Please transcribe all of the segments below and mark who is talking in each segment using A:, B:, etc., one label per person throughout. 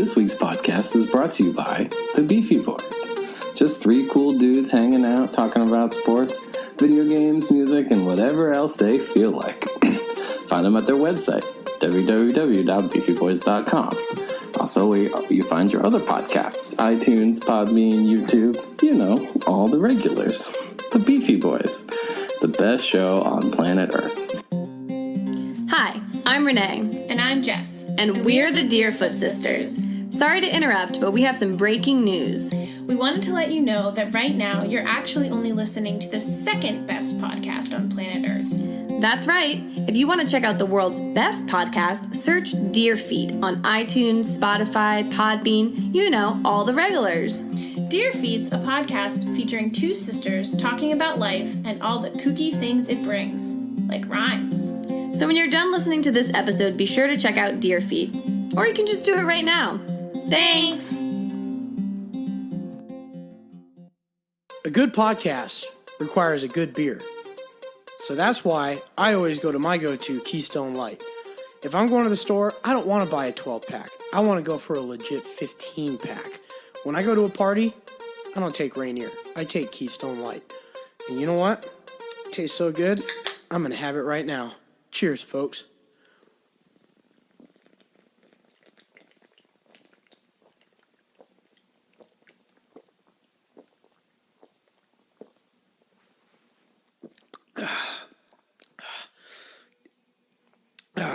A: This week's podcast is brought to you by the Beefy Boys. Just three cool dudes hanging out, talking about sports, video games, music, and whatever else they feel like. Find them at their website, www.beefyboys.com. Also, where you find your other podcasts, iTunes, Podbean, YouTube, all the regulars. The Beefy Boys, the best show on planet Earth.
B: Hi, I'm Renee.
C: And I'm Jess.
B: And we're the Deerfoot Sisters. Sorry to interrupt, but we have some breaking news.
C: We wanted to let you know that right now you're actually only listening to the second best podcast on planet Earth.
B: That's right. If you want to check out the world's best podcast, search Deerfeed on iTunes, Spotify, Podbean, all the regulars.
C: Deerfeed's a podcast featuring two sisters talking about life and all the kooky things it brings, like rhymes.
B: So when you're done listening to this episode, be sure to check out Deerfeed. Or you can just do it right now. Thanks!
D: A good podcast requires a good beer. So that's why I always go to my go-to, Keystone Light. If I'm going to the store, I don't want to buy a 12-pack. I want to go for a legit 15-pack. When I go to a party, I don't take Rainier. I take Keystone Light. And you know what? It tastes so good, I'm going to have it right now. Cheers, folks.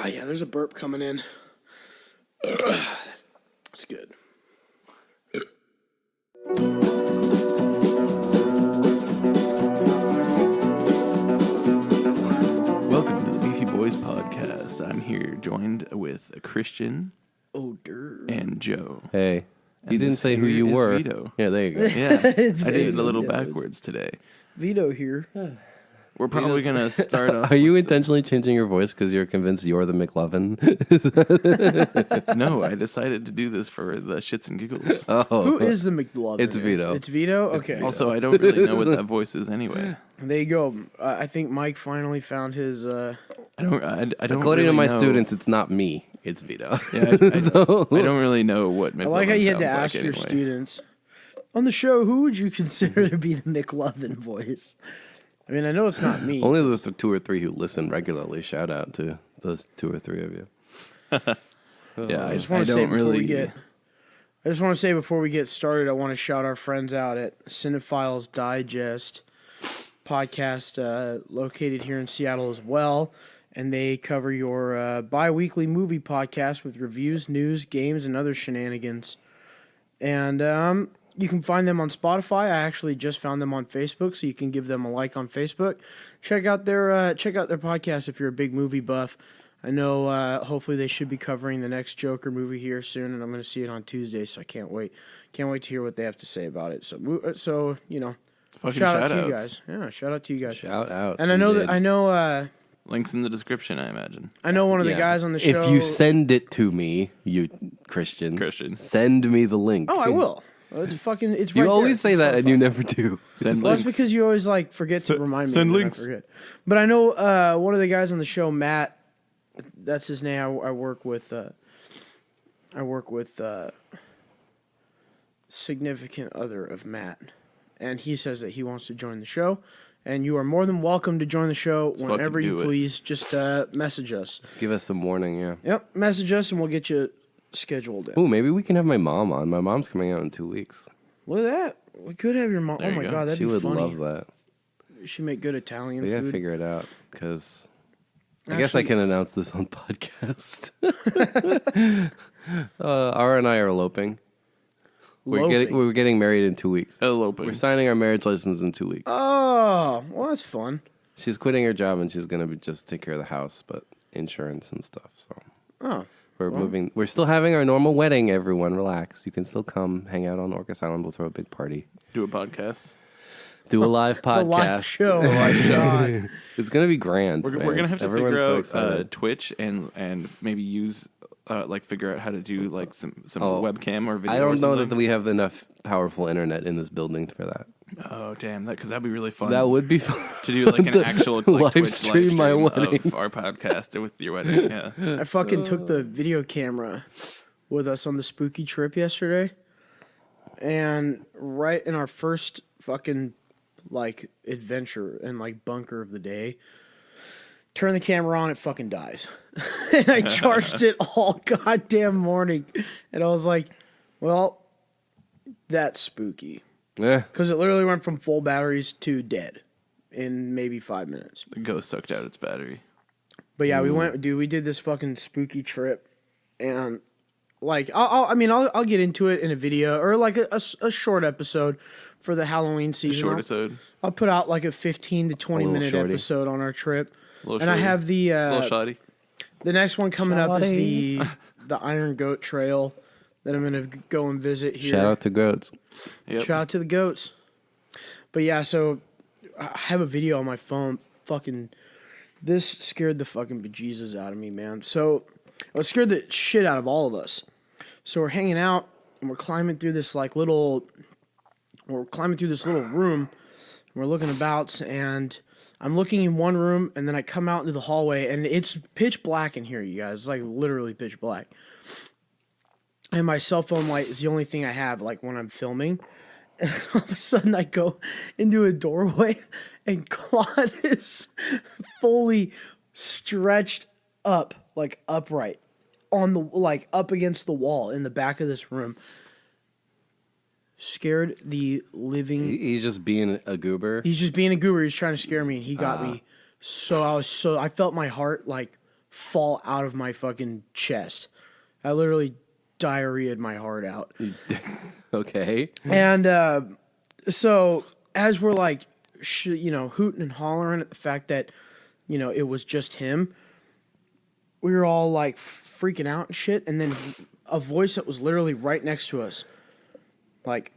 D: Yeah, there's a burp coming in. That's good.
E: Welcome to the Beefy Boys podcast. I'm here joined with Christian, and Joe.
F: Hey,
E: And
F: you didn't
E: this
F: say who
E: here
F: you
E: is
F: were.
E: Vito.
F: Yeah, there you go.
E: Yeah, I did it
D: Vito,
E: a little
D: yeah.
E: backwards today.
D: Vito here.
E: We're probably going to start off.
F: Are you intentionally changing your voice because you're convinced you're the McLovin?
E: No, I decided to do this for the shits and giggles.
D: Who is the McLovin?
F: It's Vito.
D: It's Vito? Okay.
E: Also, I don't really know what that voice is anyway.
D: There you go. I think Mike finally found his...
E: I don't
F: According
E: really
F: to my
E: know.
F: students, it's not me. It's Vito.
E: Yeah, I don't really know what McLovin
D: I like how you had to
E: sounds
D: ask
E: like
D: your
E: anyway.
D: students. On the show, who would you consider to be the McLovin voice? I mean, I know it's not me.
F: Only the two or three who listen regularly. Shout out to those two or three of you.
E: Yeah,
D: I just want to say before we get started, I want to shout our friends out at Cinephile's Digest podcast, located here in Seattle as well, and they cover your bi-weekly movie podcast with reviews, news, games, and other shenanigans. And you can find them on Spotify. I actually just found them on Facebook, so you can give them a like on Facebook. Check out their podcast if you're a big movie buff. I know hopefully they should be covering the next Joker movie here soon, and I'm going to see it on Tuesday, so I can't wait. Can't wait to hear what they have to say about it. So shout out to you guys. Yeah, shout out to you guys.
F: Shout out.
D: And I know
E: Links in the description, I imagine.
D: I know one of the guys on the show.
F: If you send it to me, you Christian, send me the link.
D: Oh, I will. It's right
F: You
D: there.
F: always say
D: It's
F: that,
D: Spotify.
F: and you never do.
E: Send
D: Well,
E: links.
D: that's because you always forget to remind me.
E: send
D: and then
E: links.
D: I forget. But I know one of the guys on the show, Matt. That's his name. I work with. Significant other of Matt, and he says that he wants to join the show. And you are more than welcome to join the show whenever you please. Just message us.
F: Just give us some warning, yeah.
D: Yep, message us, and we'll get you scheduled in.
F: Ooh, maybe we can have my mom on. My mom's coming out in 2 weeks.
D: Look at that. We could have your mom.
E: There
D: Oh
E: you
D: my
E: go.
D: god, that'd
F: She
D: be
F: would
D: funny.
F: love that.
D: She make good Italian
F: We gotta
D: food.
F: figure it out, because I guess I can announce this on podcast. Ara and I are eloping. We're getting married in 2 weeks.
E: Eloping.
F: We're signing our marriage license in 2 weeks.
D: Oh, well, that's fun.
F: She's quitting her job and she's gonna just take care of the house, but insurance and stuff. So
D: Oh,
F: we're moving. We're still having our normal wedding. Everyone, relax. You can still come, hang out on Orcas Island. We'll throw a big party.
E: Do a podcast.
F: Do a live podcast.
D: the live show. Oh my god.
F: It's gonna be grand.
E: We're
F: man.
E: gonna have to
F: Everyone's
E: figure
F: so
E: out
F: excited.
E: Twitch and maybe use figure out how to do some
F: Oh,
E: webcam or video.
F: I don't
E: or
F: know
E: something.
F: that we have enough powerful internet in this building for that.
E: Oh damn! Because that'd be really fun.
F: That would be fun.
E: to do like an actual
F: live
E: Twitch
F: stream my wedding.
E: of our podcast with your wedding. Yeah.
D: I fucking took the video camera with us on the spooky trip yesterday. And right in our first fucking, like, adventure and, like, bunker of the day, turn the camera on, it fucking dies. And I charged it all goddamn morning. And I was like, well, that's spooky.
F: Yeah.
D: Because it literally went from full batteries to dead in maybe 5 minutes.
E: The ghost sucked out its battery.
D: But yeah, we did this fucking spooky trip. And, like, I'll get into it in a video or, like, a short episode for the Halloween season.
E: Short episode.
D: I'll put out, like, a 15 to 20 minute
F: shorty.
D: episode on our trip.
E: And
D: I have the
E: little shoddy.
D: the next one coming up is the Iron Goat Trail that I'm gonna go and visit here.
F: Shout out to goats.
E: Yep.
D: Shout out to the goats. But yeah, so I have a video on my phone. Fucking, this scared the fucking bejesus out of me, man. So it scared the shit out of all of us. So we're hanging out and we're climbing through this little room. And we're looking about, and I'm looking in one room, and then I come out into the hallway, and it's pitch black in here, you guys. It's like literally pitch black. And my cell phone light is the only thing I have, like, when I'm filming. And all of a sudden, I go into a doorway, and Claude is fully stretched up, like upright, on the, like, up against the wall in the back of this room. Scared the living.
F: He's just being a goober.
D: He's just being a goober. He's trying to scare me, and he got me. I felt my heart, like, fall out of my fucking chest. I literally diarrheaed my heart out.
F: Okay.
D: And so as we're, like, hooting and hollering at the fact that, it was just him, we were all, like, freaking out and shit. And then a voice that was literally right next to us, like,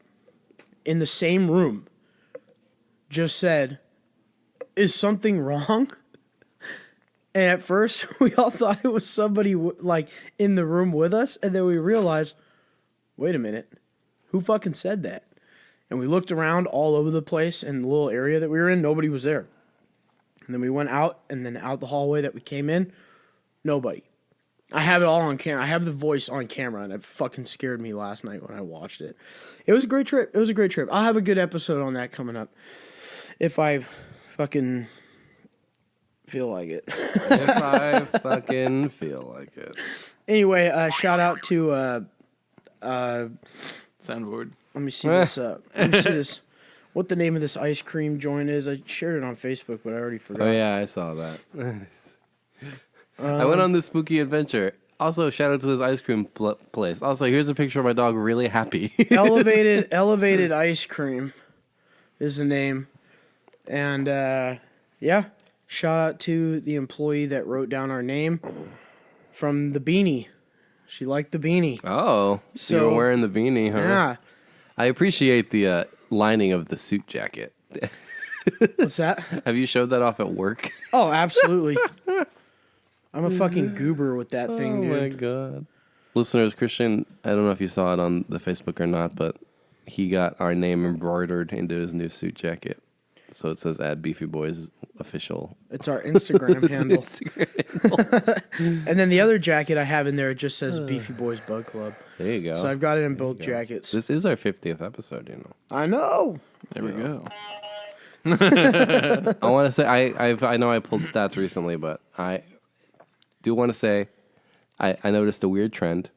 D: in the same room, just said, "Is something wrong?" And at first, we all thought it was somebody, like, in the room with us. And then we realized, wait a minute, who fucking said that? And we looked around all over the place in the little area that we were in. Nobody was there. And then we went out, and then out the hallway that we came in, nobody. I have it all on camera. I have the voice on camera, and it fucking scared me last night when I watched it. It was a great trip. I'll have a good episode on that coming up. If I fucking feel like it.
F: If I fucking feel like it.
D: Anyway, shout out to
E: Soundboard.
D: let me see this. Let me see this. What the name of this ice cream joint is? I shared it on Facebook, but I already forgot.
F: Oh yeah, I saw that. I went on this spooky adventure. Also, shout out to this ice cream place. Also, here's a picture of my dog really happy.
D: Elevated Ice Cream is the name. And, yeah, shout out to the employee that wrote down our name from the beanie. She liked the beanie.
F: Oh, so you were wearing the beanie, huh?
D: Yeah.
F: I appreciate the lining of the suit jacket.
D: What's that?
F: Have you showed that off at work?
D: Oh, absolutely. I'm a fucking goober with that thing, dude.
F: Oh, my God. Listeners, Christian, I don't know if you saw it on the Facebook or not, but he got our name embroidered into his new suit jacket. So it says @BeefyBoys official.
D: It's our Instagram handle. And then the other jacket I have in there, it just says Beefy Boys Bug Club.
F: There you go.
D: So I've got it in both jackets.
F: This is our 50th episode, you know.
D: I know.
E: There we go.
F: I want to say, I know I pulled stats recently, but I do want to say I noticed a weird trend.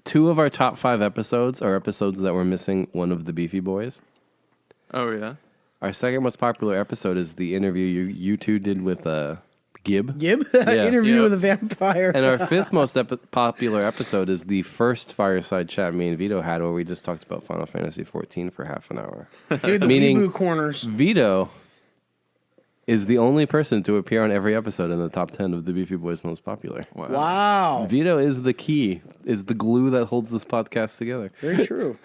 F: 2 of our top 5 episodes are episodes that were missing one of the Beefy Boys.
E: Oh, yeah?
F: Our second most popular episode is the interview you two did with Gib.
D: Gib? Interview with a vampire.
F: And our 5th most popular episode is the first fireside chat me and Vito had, where we just talked about Final Fantasy XIV for half an hour.
D: Dude, the Meaning corners.
F: Vito is the only person to appear on every episode in the top 10 of the Beefy Boys most popular.
D: Wow.
F: Vito is the key, is the glue that holds this podcast together.
D: Very true.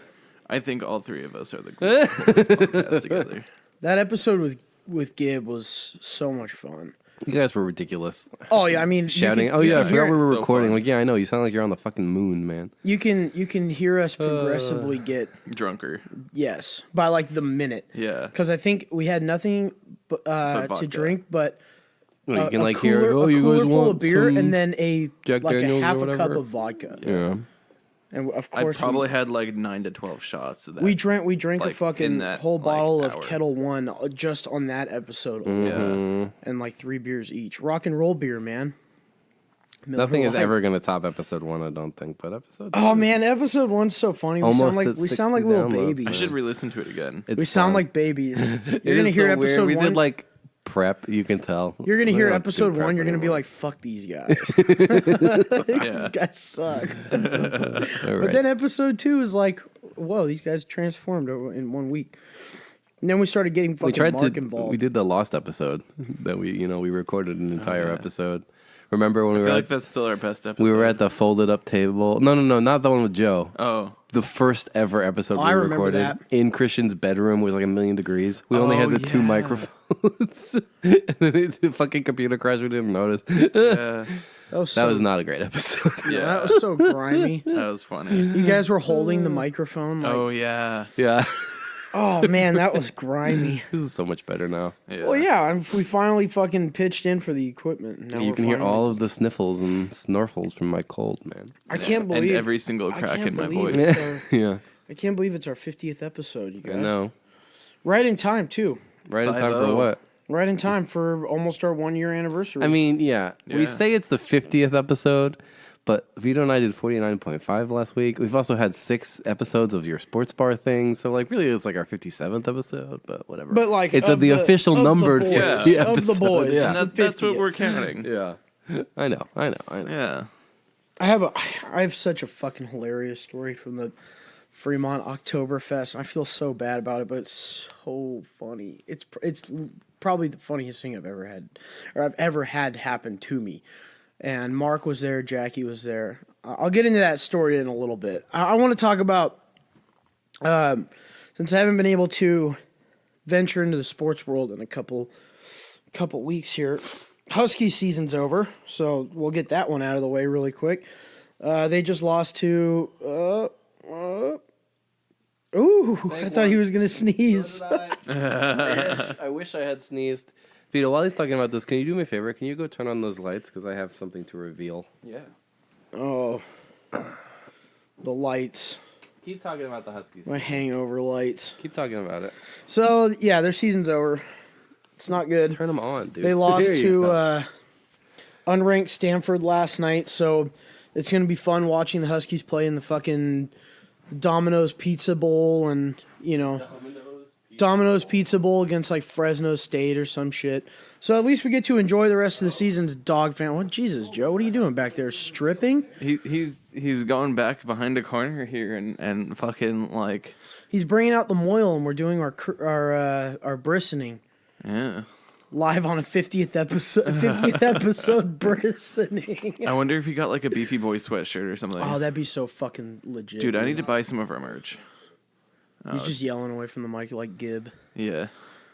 E: I think all 3 of us are the glue that holds this podcast together.
D: That episode with Gib was so much fun.
F: You guys were ridiculous.
D: Oh yeah, I mean
F: shouting. I forgot we were
E: So
F: recording.
E: fun.
F: Like, yeah, I know. You sound like you're on the fucking moon, man.
D: You can hear us progressively get
E: Drunker.
D: by like the minute.
E: Yeah.
D: Because I think we had nothing to
E: vodka.
D: drink, but
F: You can like
D: cooler,
F: hear, oh, you
D: cooler
F: guys
D: full
F: want
D: of beer,
F: some
D: and then
F: Jack
D: like
F: Daniels
D: a half
F: or
D: a cup
F: whatever?
D: of vodka.
F: Yeah.
D: And of
E: I
D: course,
E: probably had like 9 to 12 shots of that.
D: we drank a
E: like, in
D: fucking
E: that,
D: whole
E: like,
D: bottle of
E: hour.
D: Kettle One just on that episode, alone. And like 3 beers each. Rock and roll beer, man. Miller
F: Nothing is
D: Lite.
F: ever going to top episode 1, I don't think. But episode 2.
D: Oh man, episode 1's so funny. We
F: Almost
D: sound
F: at
D: like
F: 60
D: little
F: downloads.
D: babies.
E: I should re-listen to it again.
F: It's
D: we sound
F: fun.
D: like babies.
F: It
D: You're gonna
F: is
D: hear
F: so weird.
D: episode
F: We
D: 1.
F: did like prep, you can tell.
D: You're gonna
F: We
D: hear
F: don't do
D: episode
F: prep
D: 1. You're gonna be
F: anymore.
D: like, "Fuck these guys." These guys suck.
F: All
D: But
F: right.
D: then episode 2 is like, whoa, these guys transformed in 1 week. And then we started getting
F: we
D: fucking
F: tried
D: Mark
F: to.
D: involved.
F: We did the Lost episode that we recorded an entire episode. Remember when
E: I
F: we
E: feel
F: were
E: like that's still our best episode.
F: we were at the folded up table? No, not the one with Joe.
E: Oh.
F: The first ever episode
D: I
F: we
D: remember
F: recorded
D: that.
F: in Christian's bedroom was like 1,000,000 degrees. We only had the 2
D: yeah.
F: microphones. And then the fucking computer crashed. We didn't notice.
E: Yeah,
F: That was not a great episode.
E: yeah.
D: That was so grimy.
E: That was funny.
D: You guys were holding the microphone. Like,
E: Oh yeah.
F: Yeah.
D: oh man, that was grimy.
F: This is so much better now.
E: Yeah.
D: Well, yeah, we finally fucking pitched in for the equipment. and now
F: You
D: we're
F: can hear
D: finally-
F: all of the sniffles and snorfles from my cold, man.
D: I can't
E: And
D: believe
E: every single
D: I
E: crack
D: can't
E: in my
D: believe
E: voice.
D: it's our-
F: Yeah.
D: I can't believe it's our 50th episode, you guys.
F: I know.
D: Right in time too.
F: Right in time for
E: 5-0.
F: what?
D: Right in time for almost our 1-year anniversary.
F: I mean, yeah. We
E: Yeah.
F: say it's the 50th episode, but Vito and I did 49.5 last week. We've also had 6 episodes of your sports bar thing, so like really it's like our 57th episode, but whatever.
D: But, like,
F: it's
D: of
F: the official
D: of the
F: numbered
D: boys,
F: 50
D: of the
F: episode.
D: boys.
F: Yeah.
D: It's
E: And
D: the
E: that's what
D: 50th.
E: we're counting.
F: Yeah. I know.
E: Yeah.
D: I have such a fucking hilarious story from the Fremont Octoberfest. I feel so bad about it, but it's so funny. It's probably the funniest thing I've ever had happen to me. And Mark was there, Jackie was there. I'll get into that story in a little bit. I want to talk about since I haven't been able to venture into the sports world in a couple weeks here. Husky season's over, so we'll get that one out of the way really quick. They just lost to. I thought he was gonna sneeze.
F: I wish I had sneezed. Vito, while he's talking about this, can you do me a favor? Can you go turn on those lights? Because I have something to reveal.
E: Yeah.
D: Oh, the lights,
F: Keep talking about the Huskies.
D: my hangover lights.
F: Keep talking about it.
D: So yeah, their season's over. It's not good.
F: Turn them on, dude.
D: They lost
F: There you go.
D: to unranked Stanford last night, so it's gonna be fun watching the Huskies play in the fucking Domino's Pizza Bowl and Domino's Pizza Bowl against like Fresno State or some shit. So at least we get to enjoy the rest of the season's dog fan. What Jesus, Joe? What are you doing back there? Stripping?
E: He's going back behind a corner here and fucking like
D: He's bringing out the moil and we're doing our bristening
E: yeah.
D: live on a 50th episode. 50th episode bristening.
E: I wonder if he got like a Beefy Boy sweatshirt or something.
D: Oh, that'd be so fucking legit.
E: Dude, I need to buy some of our merch.
D: He's just yelling away from the mic like Gibb.
E: Yeah.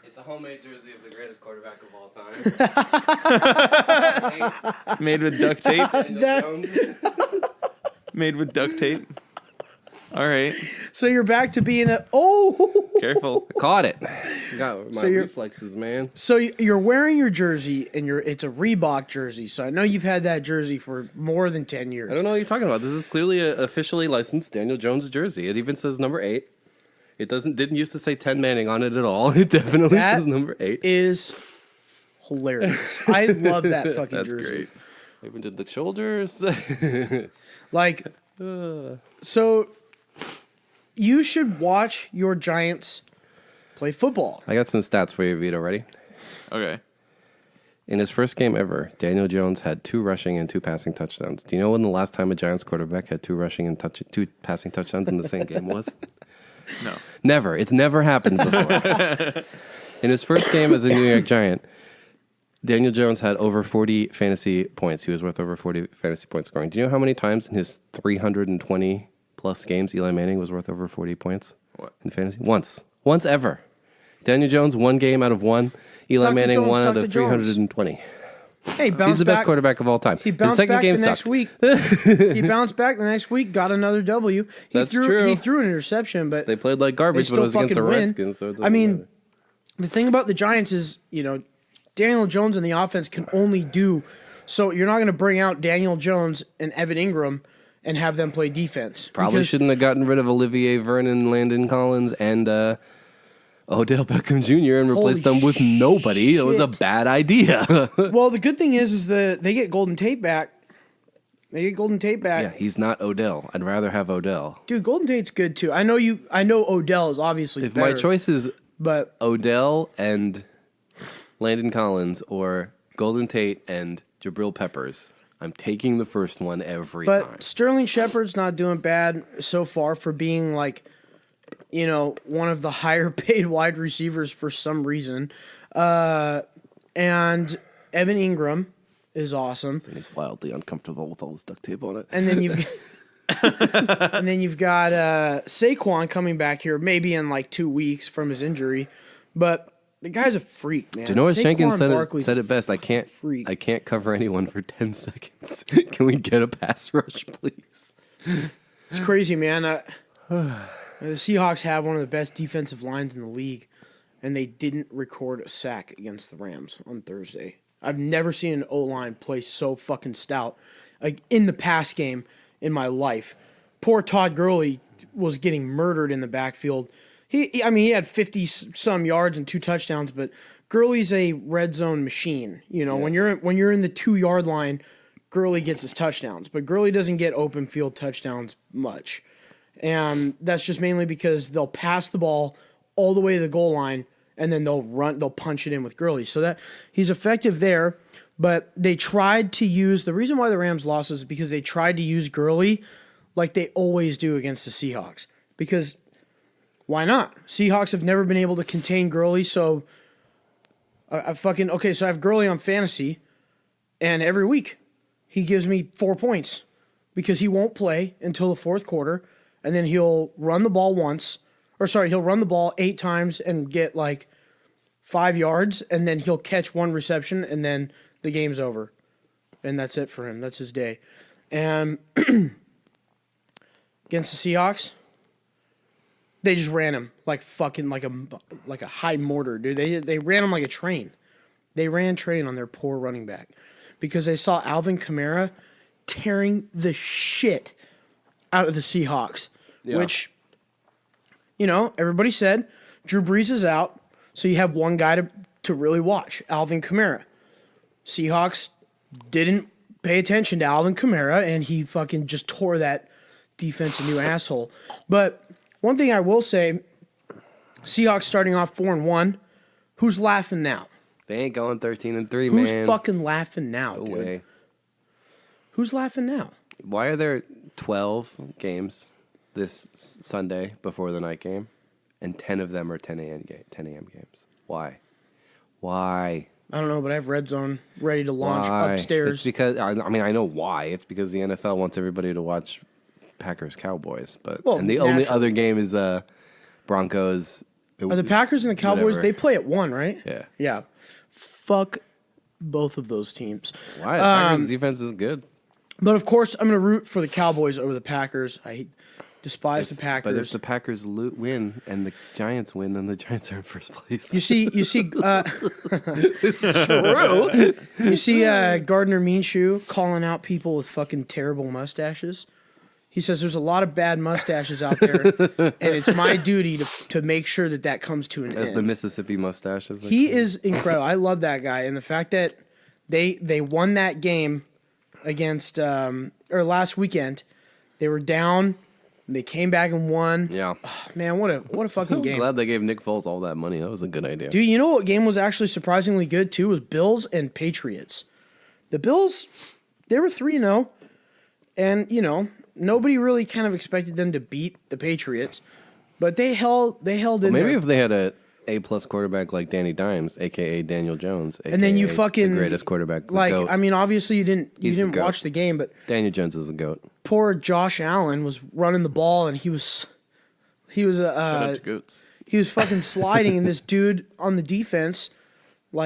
F: It's a homemade jersey of the greatest quarterback of all time.
E: Made with duct tape.
D: That-
E: Made with duct tape. All right.
D: So you're back to being a
E: Careful.
F: Caught it. Got my
D: So you're-
F: reflexes, man.
D: So you're wearing your jersey and it's a Reebok jersey. So I know you've had that jersey for more than 10 years.
F: I don't know what you're talking about. This is clearly a officially licensed Daniel Jones jersey. It even says number 8. It didn't used to say 10 Manning on it at all. It definitely
D: That
F: says number 8.
D: Is hilarious. I love that fucking
E: That's
D: jersey.
E: great.
F: Even did the shoulders.
D: Like, so you should watch your Giants play football.
F: I got some stats for you, Vito. Ready?
E: Okay.
F: In his first game ever, Daniel Jones had 2 rushing and 2 passing touchdowns. Do you know when the last time a Giants quarterback had 2 rushing and 2 passing touchdowns in the same game was?
E: No.
F: Never. It's never happened before. In his first game as a New York Giant, Daniel Jones had over 40 fantasy points. He was worth over 40 fantasy points scoring. Do you know how many times in his 320 plus games Eli Manning was worth over 40 points
E: What?
F: in fantasy? Once. Once ever. Daniel Jones, 1 game out of 1. Eli
D: Dr.
F: Manning,
D: Jones,
F: 1 out
D: Dr.
F: of
D: Jones.
F: 320.
D: Hey, bounced
F: He's the best
D: back.
F: quarterback of all time.
D: He
F: The
D: bounced
F: second
D: back
F: game
D: the next
F: sucked.
D: week. He bounced back the next week, got another W.
F: That's true.
D: He threw an interception, but
F: They played like
D: they
F: garbage, but it
D: still
F: was against the
D: fucking win.
F: Redskins. So it doesn't
D: I mean,
F: matter.
D: the thing about the Giants is, Daniel Jones and the offense can only do. So you're not going to bring out Daniel Jones and Evan Ingram and have them play defense.
F: Probably shouldn't have gotten rid of Olivier Vernon, Landon Collins, and Odell Beckham Jr. and replaced them with nobody. It was a bad idea.
D: Well, the good thing is they get Golden Tate back.
F: Yeah, he's not Odell. I'd rather have Odell.
D: Dude, Golden Tate's good too. I know Odell is obviously
F: If
D: better.
F: my choice is
D: but
F: Odell and Landon Collins or Golden Tate and Jabril Peppers, I'm taking the first one every time.
D: But Sterling Shepard's not doing bad so far for being like, one of the higher paid wide receivers for some reason. And Evan Ingram is awesome.
F: And he's wildly uncomfortable with all this duct tape on it.
D: And then you've got Saquon coming back here maybe in like 2 weeks from his injury. But the guy's a freak, man.
F: Janoris Jenkins
D: Barkley's
F: said it best. I can't cover anyone for 10 seconds. Can we get a pass rush, please?
D: It's crazy, man. The Seahawks have one of the best defensive lines in the league, and they didn't record a sack against the Rams on Thursday. I've never seen an O-line play so fucking stout in the pass game in my life. Poor Todd Gurley was getting murdered in the backfield. He had 50-some yards and 2 touchdowns, but Gurley's a red zone machine. When you're in the 2-yard line, Gurley gets his touchdowns, but Gurley doesn't get open field touchdowns much. And that's just mainly because they'll pass the ball all the way to the goal line, and then they'll punch it in with Gurley. So that he's effective there, but they tried to use, the reason why the Rams lost is because they tried to use Gurley like they always do against the Seahawks. Because why not? Seahawks have never been able to contain Gurley, so so I have Gurley on fantasy, and every week he gives me 4 points because he won't play until the fourth quarter, and then he'll run the ball he'll run the ball 8 times and get like 5 yards, and then he'll catch 1 reception, and then the game's over. And that's it for him. That's his day. And against the Seahawks, they just ran him like fucking like a high mortar, dude. They ran him like a train. They ran train on their poor running back because they saw Alvin Kamara tearing the shit out of the Seahawks, which, everybody said Drew Brees is out, so you have one guy to really watch, Alvin Kamara. Seahawks didn't pay attention to Alvin Kamara, and he fucking just tore that defense a new asshole. But one thing I will say, Seahawks starting off 4-1. Who's laughing now?
F: They ain't going 13-3, man.
D: Who's fucking laughing now, dude?
F: No way.
D: Who's laughing now?
F: Why are there 12 games this Sunday before the night game, and 10 of them are 10 a.m. games? Why?
D: I don't know, but I have Red Zone ready to launch upstairs.
F: It's because, I know why. It's because the NFL wants everybody to watch Packers-Cowboys. And the only other game is Broncos.
D: Are the Packers and the Cowboys,
F: whatever.
D: they play at 1, right?
F: Yeah.
D: Yeah. Fuck both of those teams.
F: Why? The Packers' defense is good.
D: But, of course, I'm going to root for the Cowboys over the Packers. I despise the Packers.
F: But if the Packers win and the Giants win, then the Giants are in first place.
D: You see,
F: it's true.
D: You see Gardner Minshew calling out people with fucking terrible mustaches. He says there's a lot of bad mustaches out there, and it's my duty to make sure that comes to an end.
F: As the Mississippi Moustache.
D: He is incredible. I love that guy, and the fact that they won that game against last weekend, they were down. They came back and won.
F: Yeah.
D: Oh, man, what a fucking game.
F: I'm glad they gave Nick Foles all that money. That was a good idea.
D: Dude, you know what game was actually surprisingly good, too? Was Bills and Patriots. The Bills, they were 3-0. And, nobody really kind of expected them to beat the Patriots. But they held in
F: maybe
D: there.
F: if they had a A-plus quarterback like Danny Dimes, a.k.a. Daniel Jones, a.k.a.
D: And then you fucking...
F: the greatest quarterback.
D: GOAT. Obviously you didn't watch the game, but...
F: Daniel Jones is the GOAT.
D: Poor Josh Allen was running the ball, and he was
E: Shout out to Goats.
D: he was fucking sliding, and this dude on the defense,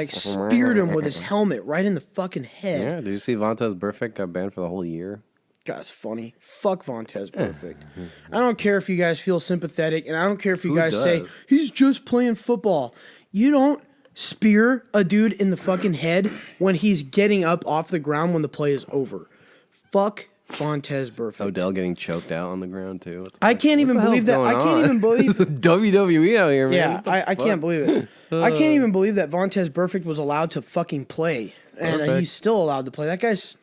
D: speared him with his helmet right in the fucking head.
F: Yeah, did you see Vontaze Burfict got banned for the whole year?
D: God, it's funny. Fuck Vontaze Perfect. I don't care if you guys feel sympathetic, and I don't care if you guys say, he's just playing football. You don't spear a dude in the fucking head when he's getting up off the ground when the play is over. Fuck Vontaze Burfict.
F: Odell getting choked out on the ground too.
D: I can't even believe that. I can't even believe
F: WWE out here, man.
D: Yeah, I can't believe it. I can't even believe that Vontaze Burfict was allowed to fucking play, and he's still allowed to play. That guy's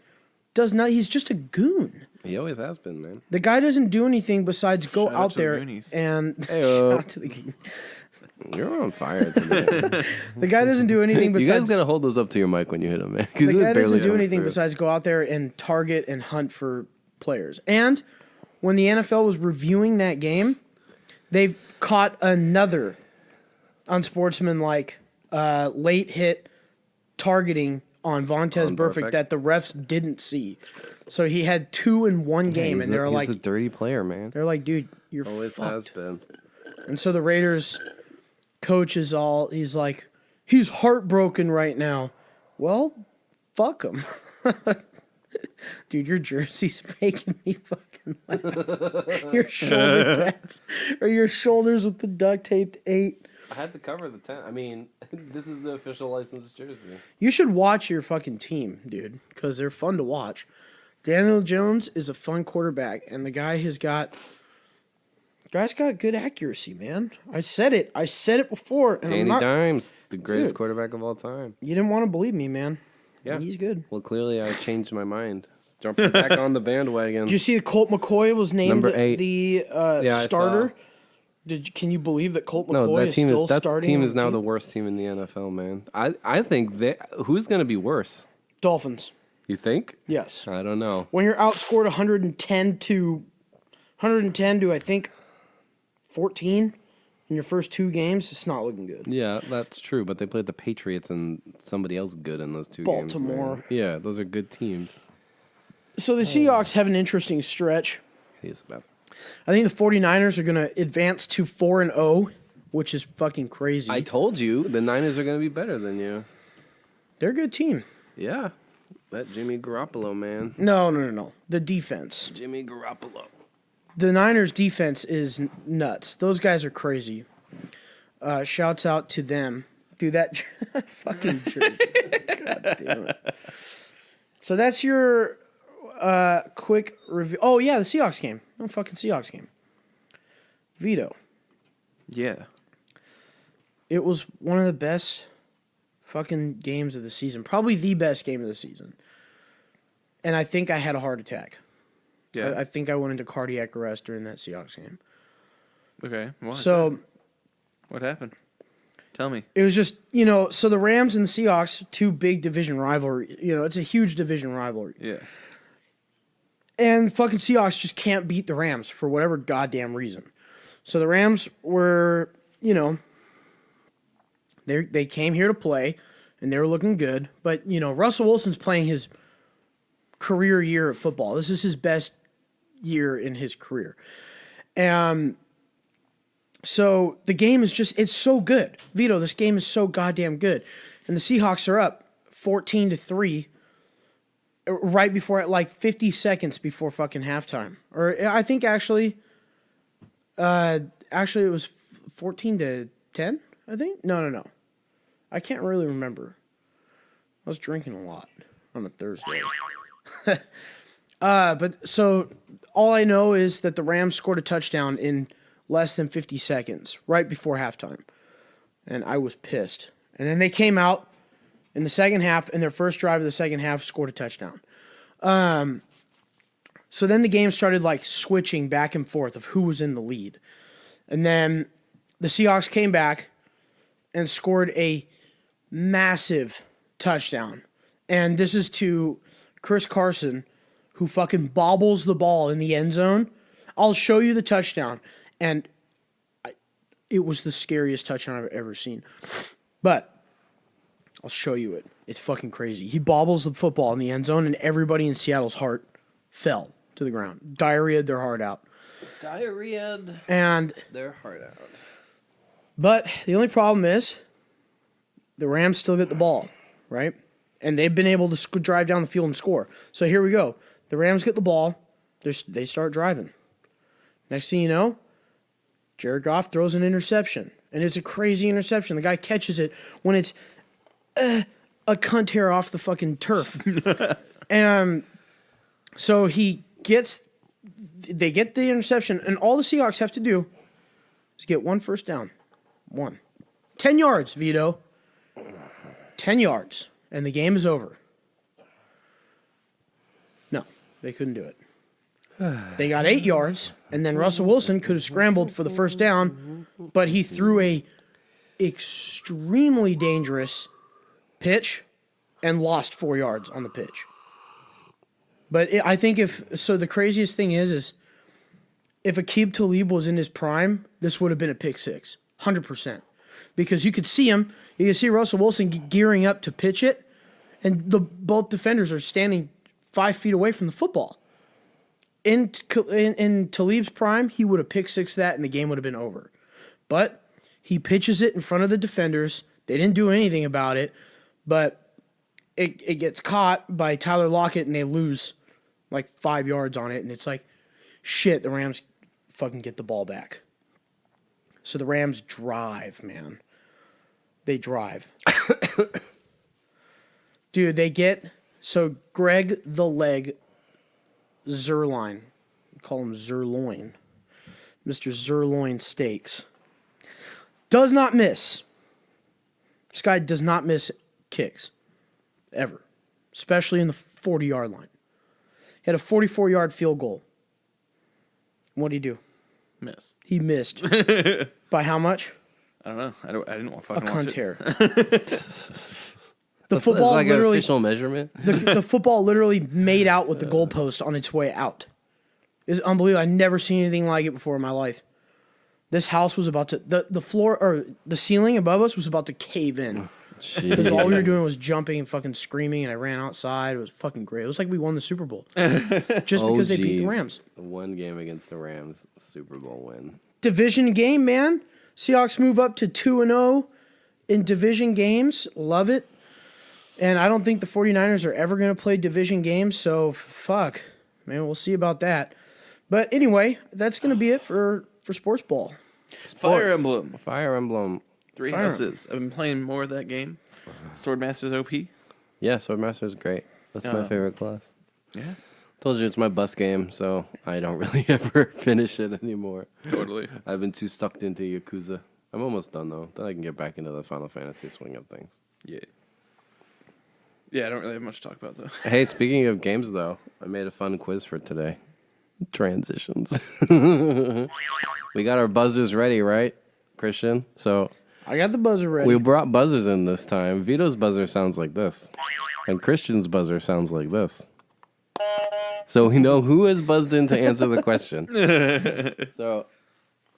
D: does not. He's just a goon.
F: He always has been, man.
D: The guy doesn't do anything besides go
E: Shout out
D: out
E: to the
D: there
E: Goonies.
D: and
F: Hey-o.
D: shout out to the Goonies.
F: You're on fire today.
D: The guy doesn't do anything
F: You guys
D: besides.
F: gotta hold those up to your mic when you hit him, man. 'Cause
D: The
F: it
D: guy
F: barely
D: doesn't do
F: comes
D: anything
F: through.
D: besides go out there and target and hunt for players. And when the NFL was reviewing that game, they've caught another unsportsmanlike late hit targeting on Vontaze Burfict
F: Burfict.
D: that the refs didn't see. So he had 2 in one game, and they're
F: he's a dirty player, man.
D: they're like, dude, you're
F: Always
D: fucked.
F: has been.
D: And so the Raiders coach is he's like, he's heartbroken right now. Well, fuck him. Dude, your jersey's making me fucking laugh. Your shoulder pads or your shoulders with the duct taped 8.
F: I had to cover the 10. I mean, this is the official licensed jersey.
D: You should watch your fucking team, dude, because they're fun to watch. Daniel Jones is a fun quarterback, and the guy's got good accuracy, man. I said it before, and
F: Danny
D: I'm not.
F: Dimes, the greatest
D: Dude.
F: quarterback of all time.
D: You didn't want to believe me, man.
F: Yeah.
D: He's good.
F: Well, clearly I changed my mind. Jumping back on the bandwagon.
D: Did you see that Colt McCoy was named
F: Number 8.
D: the
F: I
D: starter?
F: saw.
D: Can you believe that Colt McCoy
F: No, that
D: is
F: team
D: still
F: is that
D: starting?
F: team
D: on
F: is now
D: team?
F: the worst team in the NFL, man. I think who's going to be worse?
D: Dolphins.
F: You think?
D: Yes.
F: I don't know.
D: When you're outscored 110 to I think 14 in your first 2 games, it's not looking good.
F: Yeah, that's true. But they played the Patriots and somebody else good in those 2 games.
D: Baltimore.
F: Man. Yeah, those are good teams.
D: So the Seahawks have an interesting stretch.
F: He's about.
D: I think the 49ers are going to advance to 4-0, which is fucking crazy.
F: I told you the Niners are going to be better than you.
D: They're a good team.
F: Yeah, that Jimmy Garoppolo, man.
D: No. The defense.
F: Jimmy Garoppolo.
D: The Niners' defense is nuts. Those guys are crazy. Shouts out to them. Dude, that fucking jersey. God damn it. So that's your quick review. Oh, yeah, the Seahawks game. No fucking Seahawks game. Vito.
E: Yeah.
D: It was one of the best fucking games of the season. Probably the best game of the season. And I think I had a heart attack.
E: Yeah.
D: I think I went into cardiac arrest during that Seahawks game.
E: Okay. Why is
D: So
E: that? What happened? Tell me.
D: it was just, so the Rams and the Seahawks, 2 big division rivalry. It's a huge division rivalry.
E: Yeah.
D: And fucking Seahawks just can't beat the Rams for whatever goddamn reason. So the Rams were, they came here to play, and they were looking good. But, Russell Wilson's playing his career year of football. This is his best year in his career. So the game is it's so good. Vito, this game is so goddamn good. And the Seahawks are up 14-3 right before, like 50 seconds before fucking halftime. Or I think actually it was 14-10, I think. No. I can't really remember. I was drinking a lot on a Thursday. But so all I know is that the Rams scored a touchdown in less than 50 seconds, right before halftime. And I was pissed. And then they came out in the second half, and their first drive of the second half scored a touchdown. So then the game started like switching back and forth of who was in the lead. And then the Seahawks came back and scored a massive touchdown. And this is to Chris Carson, who fucking bobbles the ball in the end zone. I'll show you the touchdown. And it was the scariest touchdown I've ever seen. But I'll show you it. It's fucking crazy. He bobbles the football in the end zone, and everybody in Seattle's heart fell to the ground. Diarrhea'd their heart out. And
F: Their heart out.
D: but the only problem is the Rams still get the ball, right? And they've been able to drive down the field and score. So here we go. The Rams get the ball. They start driving. Next thing you know, Jared Goff throws an interception. And it's a crazy interception. The guy catches it when it's a cunt hair off the fucking turf. And so they get the interception, and all the Seahawks have to do is get one first down. 10 yards, Vito. 10 yards, and the game is over. No, they couldn't do it. They got 8 yards, and then Russell Wilson could have scrambled for the first down, but he threw a extremely dangerous pitch and lost 4 yards on the pitch. But I think the craziest thing is if Aqib Talib was in his prime, this would have been a pick six, 100%. Because you could see him, you could see Russell Wilson gearing up to pitch it, and both defenders are standing 5 feet away from the football. In Talib's prime, he would have pick six that, and the game would have been over. But he pitches it in front of the defenders. They didn't do anything about it, but it gets caught by Tyler Lockett, and they lose like 5 yards on it, and it's like, shit, the Rams fucking get the ball back. So the Rams drive, man. They drive. Dude, so Greg the Leg Zerline, we call him Zerloin, Mr. Zerloin Steaks, does not miss. This guy does not miss kicks, ever, especially in the 40-yard line. He had a 44-yard field goal. What did he do?
E: Miss.
D: He missed. By how much?
E: I don't know. I didn't want to fucking
D: A
E: watch
D: cunt
E: it.
D: hair. The
F: It's
D: football
F: like an
D: literally,
F: official measurement.
D: the football literally made out with the goalpost on its way out. It's unbelievable. I've never seen anything like it before in my life. This house was about to the floor or the ceiling above us was about to cave in. Because all we were doing was jumping and fucking screaming, and I ran outside. It was fucking great. It was like we won the Super Bowl. Just because they beat the Rams.
F: One game against the Rams, Super Bowl win.
D: Division game, man. Seahawks move up to 2-0 in division games. Love it. And I don't think the 49ers are ever going to play division games, so fuck. Man, we'll see about that. But anyway, that's going to be it for sports ball.
E: Fire Emblem.
F: Fire Emblem.
E: Three
D: Fire
E: Houses. I've been playing more of that game. Swordmaster's OP.
F: Yeah, Swordmaster's great. That's my favorite class.
E: Yeah.
F: Told you it's my bus game, so I don't really ever finish it anymore.
E: Totally.
F: I've been too sucked into Yakuza. I'm almost done, though. Then I can get back into the Final Fantasy swing of things.
E: Yeah. Yeah, I don't really have much to talk about, though.
F: Hey, speaking of games, though, I made a fun quiz for today. Transitions. We got our buzzers ready, right, Christian? So
D: I got the buzzer ready.
F: we brought buzzers in this time. Vito's buzzer sounds like this, and Christian's buzzer sounds like this. So we know who is buzzed in to answer the question. So,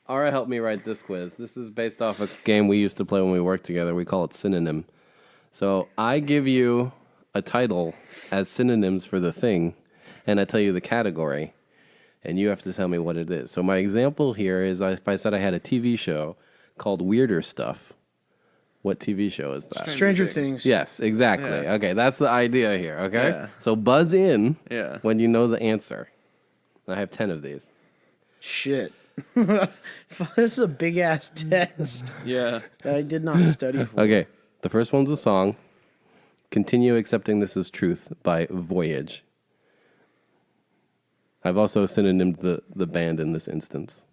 F: Ara helped me write this quiz. This is based off a game we used to play when we worked together. We call it Synonym. So I give you a title as synonyms for the thing, and I tell you the category, and you have to tell me what it is. So my example here is if I said I had a TV show called Weirder Stuff, what TV show is that?
D: Stranger Things.
F: Yes, exactly.
E: Yeah.
F: Okay, that's the idea here, okay?
E: Yeah.
F: So buzz in
E: Yeah.
F: when you know the answer. I have 10 of these.
D: Shit. This is a big ass test
E: Yeah.
D: that I did not study for.
F: Okay, the first one's a song. Continue Accepting This Is Truth by Voyage. I've also synonymed the band in this instance.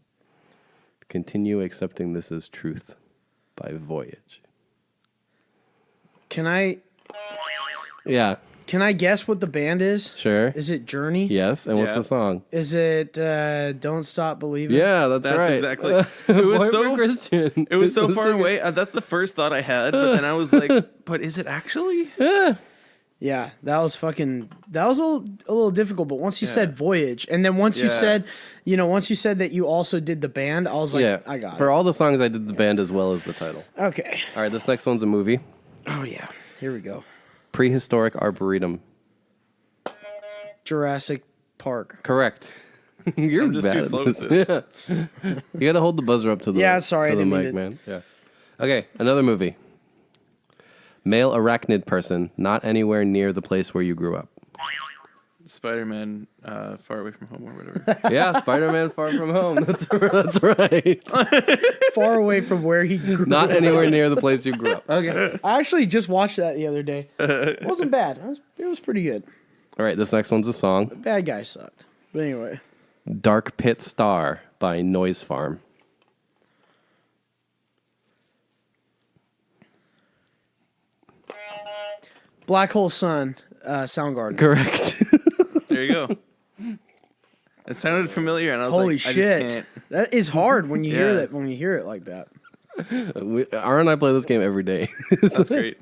F: Continue Accepting This Is Truth by Voyage.
D: Can I
F: Yeah,
D: guess what the band is?
F: sure.
D: Is it Journey?
F: Yes, and what's
E: Yeah.
F: the song?
D: Is it Don't Stop Believing?
F: Yeah, that's
E: That's
F: right.
E: exactly. It was
F: Boy
E: so
F: for Christian.
E: It was so
F: The
E: far
F: singer.
E: away. That's the first thought I had, but then I was like, "But is it actually?"
D: Yeah, that was a little difficult, but once you
E: Yeah.
D: said Voyage, and then once you
E: Yeah.
D: said, once you said that you also did the band, I was like,
F: Yeah,
D: I got
F: for
D: it.
F: all the songs, I did the band as well as the title.
D: Okay.
F: All right, this next one's a movie.
D: Oh, yeah. Here we go.
F: Prehistoric Arboretum.
D: Jurassic Park.
F: Correct. You're
E: I'm just
F: bad
E: too
F: at
E: slow with
F: Yeah. You gotta hold the buzzer up to the
D: Yeah, sorry,
F: to
D: I
F: the
D: didn't mean
F: mic,
D: to-
F: man. Yeah. Okay, another movie. Male arachnid person, not anywhere near the place where you grew up.
E: Spider-Man Far Away From Home or whatever.
F: Yeah, Spider-Man Far From Home. That's right.
D: Far away from where he grew up.
F: Not anywhere near the place you grew up. Okay.
D: I actually just watched that the other day. It wasn't bad. It was pretty good.
F: All right, this next one's a song.
D: Bad guy sucked. But anyway.
F: Dark Pit Star by Noise Farm.
D: Black Hole Sun, Soundgarden.
F: Correct.
E: There you go. It sounded familiar, and I was
D: Holy
E: like,
D: shit.
E: I just can't.
D: That is hard when you hear
E: Yeah.
D: that. When you hear it like that.
F: Aaron and I play this game every day.
E: That's great.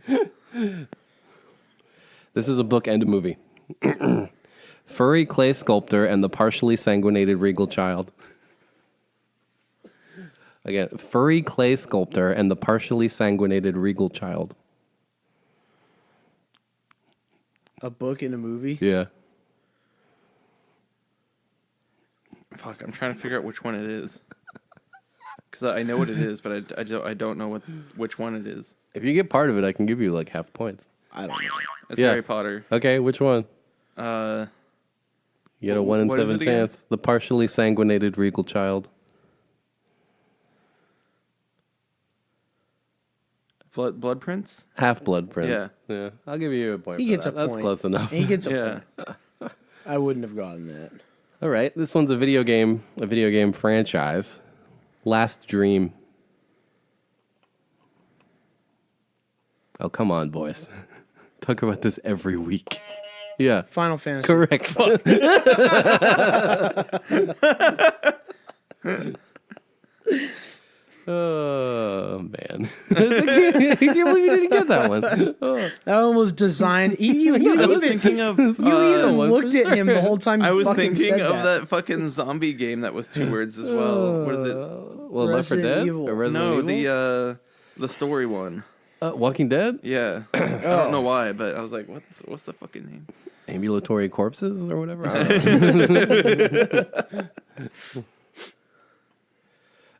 F: This is a book and a movie. Furry Clay Sculptor and the Partially Sanguinated Regal Child. Again, Furry Clay Sculptor and the Partially Sanguinated Regal Child.
D: A book and a movie.
F: Yeah.
E: Fuck, I'm trying to figure out which one it is. Because I know what it is, but I don't know which one it is.
F: If you get part of it, I can give you like half points.
D: I don't know.
E: It's
F: Yeah.
E: Harry Potter.
F: Okay, which one?
E: Uh,
F: You get a 1 in
E: What is
F: 7
E: it again?
F: chance. The Partially Sanguinated Regal Child.
E: Blood Prince?
F: Half-Blood Prince.
E: Yeah.
F: Yeah. I'll give you a point.
D: He
F: for
D: gets
F: that.
D: a
F: That's
D: point.
F: close enough.
D: He gets a
E: Yeah.
D: point. I wouldn't have gotten that.
F: All right, this one's a video game franchise. Last Dream. Oh, come on, boys. Talk about this every week. Yeah,
D: Final Fantasy.
F: correct. Oh, man. I can't believe you didn't get that one. Oh.
D: That one was designed. You
E: I was
D: even,
E: thinking of.
D: you even
F: one
D: looked
F: for
D: at him the whole time. You
E: I was
D: fucking
E: thinking
D: said
E: of that fucking zombie game that was 2 words as well. What is it?
F: Well, Left 4
D: Resident
F: Dead?
D: Evil.
F: Or Resident
E: No,
F: Evil?
E: the story one.
F: Walking Dead?
E: Yeah, I don't know why, but I was like, what's the fucking name?
F: Ambulatory Corpses or whatever? I don't know.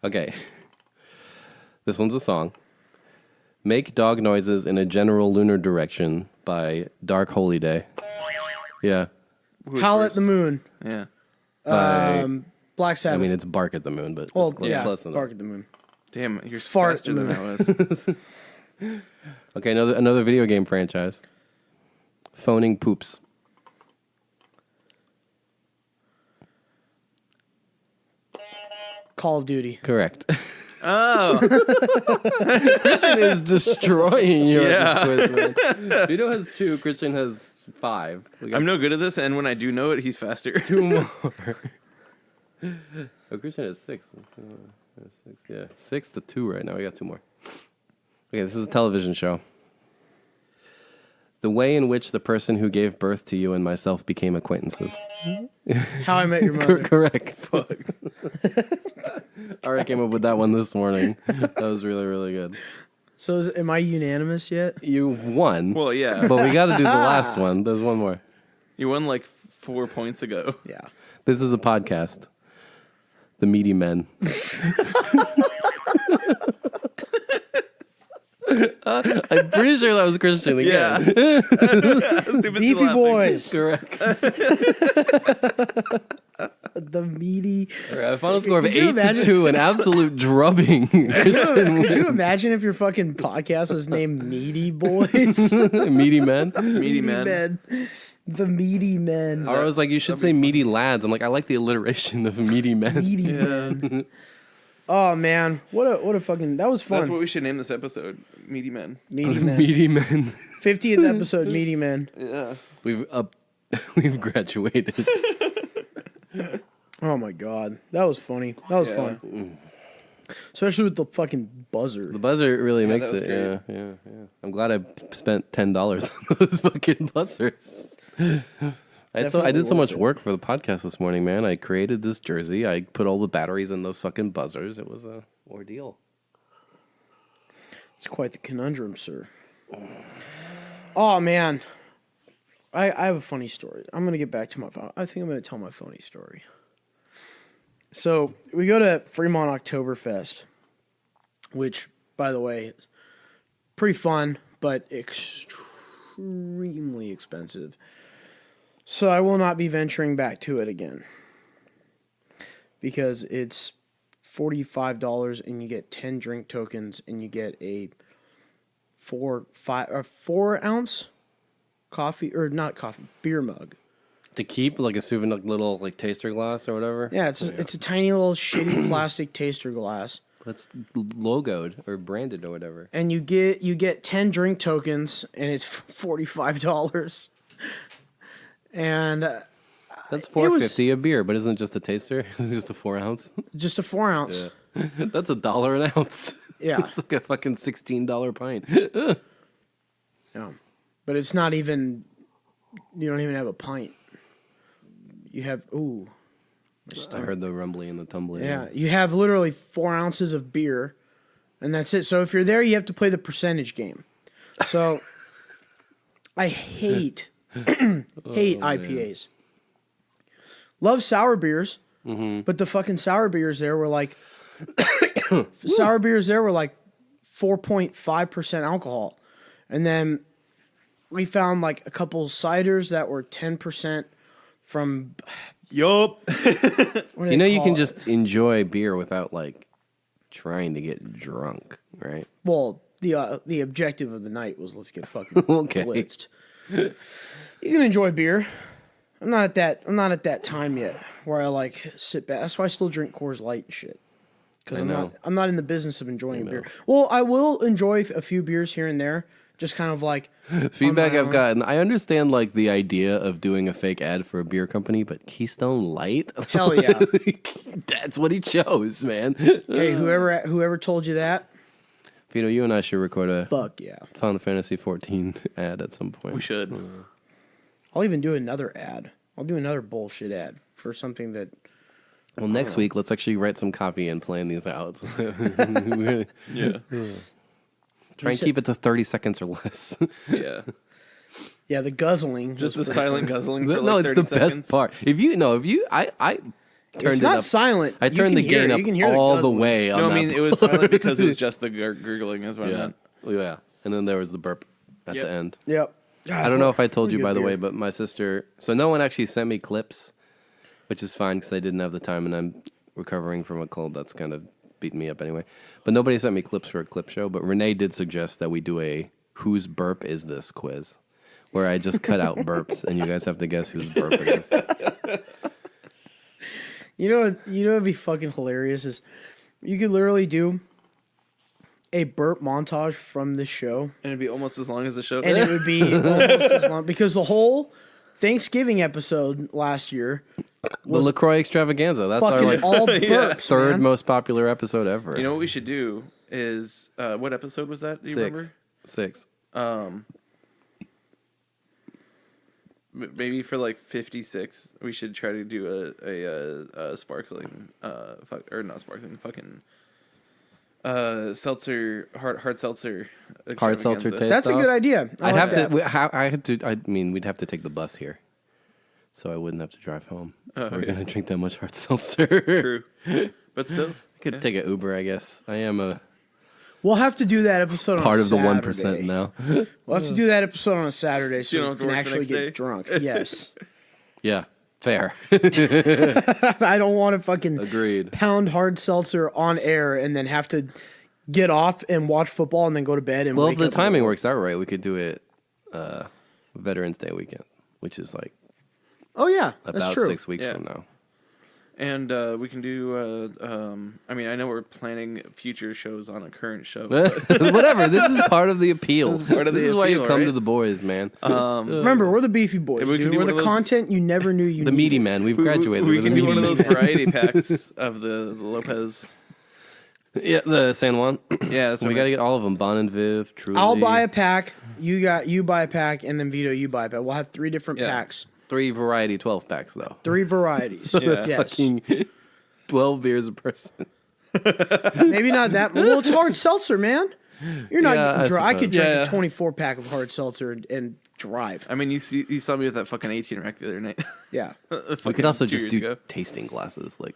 F: Okay. This one's a song. Make Dog Noises in a General Lunar Direction by Dark Holy Day. Yeah.
E: Who was
D: Howl at
E: first?
D: the Moon.
E: Yeah.
F: By,
D: Black Sabbath.
F: I mean, it's Bark at the Moon, but
D: well,
F: it's close,
D: yeah,
F: close enough.
D: Bark at the Moon.
E: Damn, you're
D: Fart
E: faster than I was.
F: Okay, another video game franchise. Phoning Poops.
D: Call of Duty.
F: Correct.
E: Oh,
F: Christian is destroying your
E: Yeah.
F: quiz, man. Vito has 2, Christian has 5. We got
E: I'm no good at this, and when I do know it, he's faster.
F: 2 more. Oh, Christian has 6. 6. Yeah, 6-2 right now. We got 2 more. Okay, this is a television show. The way in which the person who gave birth to you and myself became acquaintances.
D: How I Met Your Mother.
F: Correct. Fuck. I came up with that one this morning. That was really, really good.
D: So am I unanimous yet?
F: You won.
E: Well, yeah,
F: But we got to do the last one. There's one more.
E: you won like 4 points ago.
D: Yeah.
F: This is a podcast. The Meaty Men. I'm pretty sure that was Christian
E: Yeah.
F: again.
E: Stupid
D: Beefy
E: laughing.
D: Boys.
F: Correct.
D: The meaty.
F: All right, a final score of
D: Could you
F: 8-2, an absolute drubbing. Christian
D: Could you imagine if your fucking podcast was named Meaty Boys?
F: Meaty Men.
E: Meaty Men.
D: The Meaty Men.
F: Or I was like, you should say meaty lads. I'm like, I like the alliteration of meaty men.
D: Meaty Men. Oh man, what a fucking that was fun.
E: That's what we should name this episode. Meaty Men.
D: Meaty Men.
F: Meaty Men.
D: 50th episode, Meaty Men.
E: Yeah.
F: We've graduated.
D: Oh my god, that was funny. That was fun, especially with the fucking buzzer.
F: The buzzer really makes
E: that was
F: it. Yeah. I'm glad I spent $10 on those fucking buzzers. I did so
D: Definitely
F: much
D: worth it.
F: work for the podcast this morning, man. I created this jersey. I put all the batteries in those fucking buzzers. It was a ordeal.
D: It's quite the conundrum, sir. Oh man, I have a funny story. I'm gonna get back to I think I'm gonna tell my funny story. So we go to Fremont Octoberfest, which, by the way, is pretty fun, but extremely expensive. So I will not be venturing back to it again. Because it's $45 and you get 10 drink tokens and you get a 4 ounce beer mug.
F: To keep like a souvenir, little like taster glass or whatever.
D: Yeah, it's a tiny little shitty plastic taster glass.
F: That's logoed or branded or whatever.
D: And you get 10 drink tokens and it's $45. And
F: that's $4.50 a beer, but isn't it just a taster? It's just a 4 ounce.
D: Just a 4 ounce.
F: Yeah. That's $1 an ounce.
D: Yeah.
F: It's like a fucking $16 pint.
D: Yeah. But it's not even. You don't even have a pint. You have
F: I heard the rumbling and the tumbling.
D: Yeah, you have literally 4 ounces of beer, and that's it. So if you're there, you have to play the percentage game. So I hate IPAs. Love sour beers, but the fucking sour beers there were like 4.5% alcohol, and then we found like a couple ciders that were 10% from.
E: Yup.
F: You know, you can just enjoy beer without like trying to get drunk, right?
D: Well, the objective of the night was let's get fucking
F: Okay.
D: blitzed. You can enjoy beer. I'm not at that time yet where I like sit back. That's why I still drink Coors Light and shit. Because I'm not in the business of enjoying a beer. Well, I will enjoy a few beers here and there. Just kind of like
F: feedback I've gotten. I understand like the idea of doing a fake ad for a beer company, but Keystone Light,
D: hell yeah,
F: that's what he chose, man.
D: Hey, whoever told you that,
F: Vito, you and I should record a
D: fuck yeah,
F: Final Fantasy 14 ad at some point.
E: We should.
D: I'll even do another ad. I'll do another bullshit ad for something that.
F: Well, next week let's actually write some copy and plan these out.
E: Yeah.
F: Try and keep it to 30 seconds or less.
E: Yeah.
D: Yeah, the guzzling.
E: Just the silent guzzling for like
F: No, it's
E: 30
F: the
E: seconds.
F: best part. I turned
D: It's
F: it
D: not
F: up.
D: silent.
F: I
D: You
F: turned
D: can
F: the
D: hear
F: gain
D: it.
F: up
D: You can hear
F: all the
D: guzzling.
F: way. On
E: No, I
F: that
E: mean, it was silent because it was just the gurgling is what I
F: yeah,
E: meant.
F: yeah, and then there was the burp at the end.
D: Yep.
F: I don't know if I told you,
D: Pretty
F: by
D: good
F: the way,
D: beer.
F: but my sister. So no one actually sent me clips, which is fine because I didn't have the time, and I'm recovering from a cold that's kind of beating me up anyway. But nobody sent me clips for a clip show. But Renee did suggest that we do a "Whose burp is this?" quiz, where I just cut out burps, and you guys have to guess whose burp it is.
D: You know what'd be fucking hilarious is you could literally do a burp montage from this show,
E: And it'd be almost as long as the show.
D: and it would be almost as long because the whole Thanksgiving episode last year
F: The LaCroix extravaganza. That's our
D: fucking
F: like
D: all burps,
F: third
D: man.
F: most popular episode ever.
E: You know what we should do is what episode was that? Do you remember?
F: Six.
E: Maybe for like 56, we should try to do a sparkling, or not sparkling, fucking seltzer, hard seltzer.
F: Hard seltzer
E: extravaganza.
F: taste.
D: That's a good idea. I
F: I'd
D: like
F: have
D: that.
F: to. I mean, we'd have to take the bus here, so I wouldn't have to drive home. If we're gonna drink that much hard seltzer.
E: True, but still,
F: I could take an Uber, I guess. I am a
D: We'll have to do that episode
F: part
D: on
F: of the
D: Saturday.
F: 1% now.
D: We'll have to do that episode on a Saturday so
E: You don't
D: we
E: have to
D: can
E: work the
D: actually
E: next
D: get
E: day?
D: drunk. Yes.
F: Yeah, fair.
D: I don't want to fucking
F: Agreed.
D: pound hard seltzer on air and then have to get off and watch football and then go to bed and
F: Well,
D: wake
F: if the
D: up and
F: timing
D: go.
F: works out right, we could do it Veterans Day weekend, which is like
D: Oh yeah, that's
F: about
D: true.
F: 6 weeks
E: Yeah.
F: from now.
E: and we can do. I mean, I know we're planning future shows on a current show. but-
F: Whatever. This is part of the appeal.
E: This is part of the
F: This is why you
E: appeal,
F: come
E: right?
F: to the boys, man.
D: Remember, we're the beefy boys,
E: And we can
D: dude.
E: do
D: We're
E: one
D: the
E: of those-
D: content you never knew you
F: The
D: needed.
F: Meaty Men. We've graduated.
E: We
F: We're
E: can
F: the
E: do one of
F: Meaty
E: those
F: Men.
E: variety packs of the Lopez.
F: Yeah, the San Juan.
E: Yeah, that's
F: We
E: what
F: got to get all of them. Bon and Viv, Truly.
D: I'll buy a pack. You buy a pack, and then Vito, you buy a pack. We'll have 3 different
E: Yeah.
D: packs,
F: 3 variety 12 packs, though.
D: 3 varieties.
E: Yeah.
D: Yes,
F: Fucking 12 beers a person.
D: maybe not that. Well, it's hard seltzer, man. You're not
F: Yeah,
D: getting dry. I could
F: suppose.
D: drink
E: Yeah.
D: a 24 pack of hard seltzer and drive.
E: I mean, you saw me with that fucking 18 rack the other night.
D: Yeah.
F: We could also
E: 2
F: just
E: years
F: do
E: ago.
F: tasting glasses, like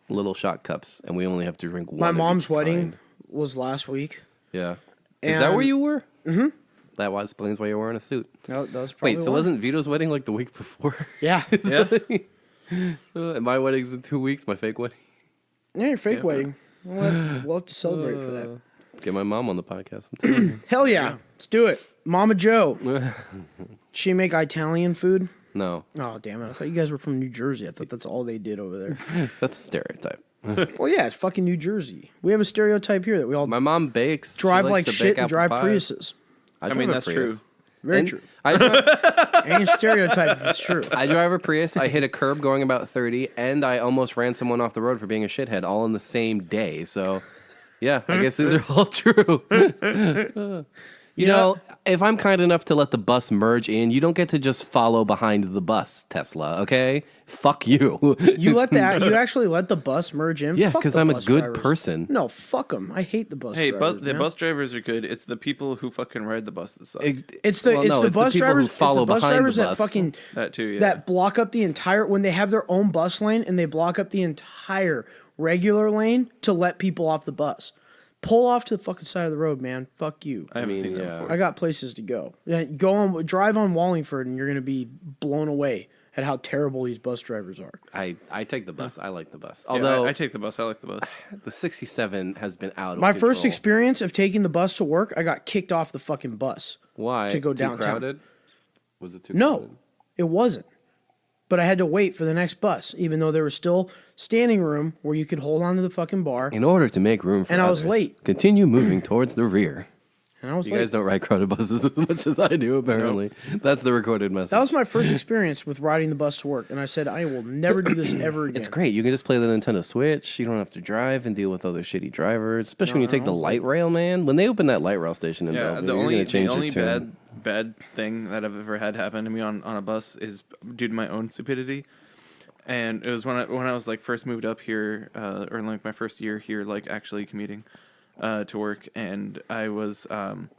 F: little shot cups, and we only have to drink one.
D: My
F: of
D: mom's
F: each
D: wedding
F: kind.
D: was last week.
F: Yeah. Is that where
D: And-
F: you were? That explains why you're wearing a suit.
D: No, that was probably
F: Wait, so
D: why.
F: wasn't Vito's wedding like the week before?
D: Yeah.
E: Yeah.
F: And my wedding's in 2 weeks, my fake wedding.
D: Yeah, your fake wedding. We'll have to celebrate for that.
F: Get my mom on the podcast. I'm telling you.
D: Hell yeah. Let's do it. Mama Joe. She make Italian food?
F: No,
D: Oh, damn it. I thought you guys were from New Jersey. I thought that's all they did over there.
F: that's a stereotype.
D: Well, yeah, it's fucking New Jersey. We have a stereotype here that we all
F: My mom bakes. She
D: drive
F: likes
D: like
F: to
D: shit
F: bake
D: and drive
F: apple pies.
D: Priuses.
F: I
E: mean,
F: drive a
E: that's
F: Prius.
E: true.
D: Very
F: And
D: true.
F: I
D: Ain't stereotype if it's true.
F: I drive a Prius. I hit a curb going about 30, and I almost ran someone off the road for being a shithead all in the same day. So, yeah, I guess these are all true. You know, if I'm kind enough to let the bus merge in, you don't get to just follow behind the bus, Tesla, okay? Fuck you.
D: You let that. You actually let the bus merge in.
F: Yeah,
D: Fuck
F: 'cause
D: the
F: I'm a
D: bus
F: good
D: drivers.
F: person.
D: No, fuck them. I hate the bus.
E: Hey,
D: drivers,
E: but the
D: man.
E: bus drivers are good. It's the people who fucking ride the bus that suck.
D: It's the
F: Well,
D: it's
F: no,
D: the bus
F: people
D: drivers.
F: who follow
D: it's the bus
F: behind
D: drivers
F: the
D: that
F: bus.
D: fucking
E: That too, yeah.
D: that block up the entire when they have their own bus lane and they block up the entire regular lane to let people off the bus. Pull off to the fucking side of the road, man. Fuck you.
E: I haven't
F: mean,
E: seen that
F: yeah.
E: before.
D: I got places to go. Yeah, drive on Wallingford, and you're gonna be blown away at how terrible these bus drivers are.
F: I take the bus. I like the bus.
E: Yeah,
F: Although
E: I take the bus. I like the bus.
F: the 67 has been out of
D: My first
F: control.
D: experience of taking the bus to work, I got kicked off the fucking bus.
F: Why?
D: to go
F: Too
D: downtown.
F: crowded? Was it too
D: No,
F: crowded?
D: it wasn't. But I had to wait for the next bus, even though there was still standing room where you could hold on to the fucking bar.
F: In order to make room for
D: And I was
F: others,
D: late.
F: Continue moving towards the rear.
D: And I was
F: You
D: late.
F: guys don't ride crowded buses as much as I do, apparently. That's the recorded message.
D: That was my first experience with riding the bus to work, and I said I will never do this ever again.
F: It's great. You can just play the Nintendo Switch. You don't have to drive and deal with other shitty drivers, especially when you take the light rail, man. When they open that light rail station in
E: Yeah,
F: Bellevue,
E: the
F: you're
E: only
F: gonna change
E: the only
F: your tune.
E: bad thing that I've ever had happen to me on a bus is due to my own stupidity. And it was when I was like first moved up here, or in like my first year here, like actually commuting to work, and I was going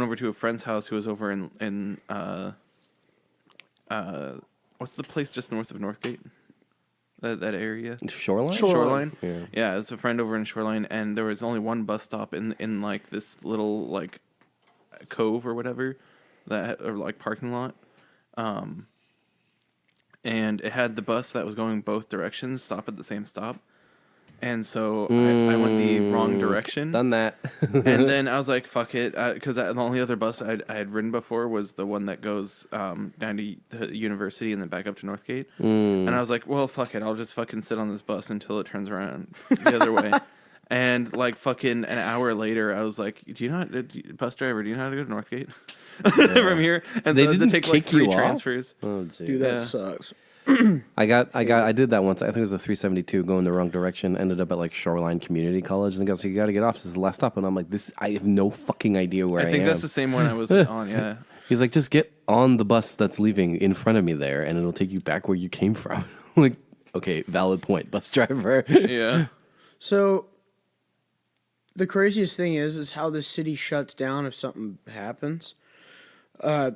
E: over to a friend's house who was over in what's the place just north of Northgate? That area.
F: Shoreline?
E: Shoreline.
F: Yeah.
E: Yeah, it's a friend over in Shoreline, and there was only one bus stop in like this little like cove or whatever, or like parking lot. And it had the bus that was going both directions stop at the same stop. And so I went the wrong direction.
F: Done that.
E: And then I was like, fuck it. Because the only other bus I had ridden before was the one that goes down to the university and then back up to Northgate. And I was like, well, fuck it. I'll just fucking sit on this bus until it turns around the other way. And like fucking an hour later, I was like, bus driver, do you know how to go to Northgate? From here? And
F: They
E: so I had to
F: didn't
E: take like
F: kick you
E: 3
F: off?
E: transfers.
F: Oh, gee.
D: Dude, that
E: Yeah.
D: sucks.
F: I did that once. I think it was the 372 going the wrong direction. Ended up at like Shoreline Community College. And the guy was like, you got to get off. This is the last stop. And I'm like, I have no fucking idea where I am.
E: I think that's the same one I was on, yeah.
F: He's like, just get on the bus that's leaving in front of me there, and it'll take you back where you came from. Like, okay, valid point, bus driver.
E: Yeah.
D: So the craziest thing is how this city shuts down if something happens. A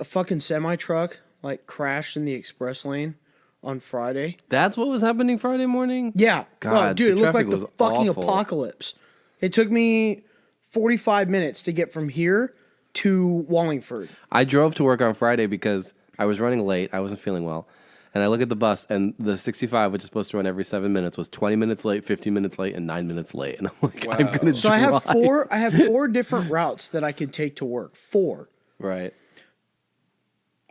D: fucking semi truck like crashed in the express lane on Friday.
F: That's what was happening Friday morning?
D: Yeah,
F: God,
D: dude,
F: the
D: it looked like
F: traffic
D: the
F: was
D: fucking
F: awful.
D: apocalypse. It took me 45 minutes to get from here to Wallingford.
F: I drove to work on Friday because I was running late. I wasn't feeling well. And I look at the bus, and the 65, which is supposed to run every 7 minutes, was 20 minutes late, 15 minutes late, and 9 minutes late. And I'm like, I'm going to
D: So I have four different routes that I can take to work. 4.
F: Right.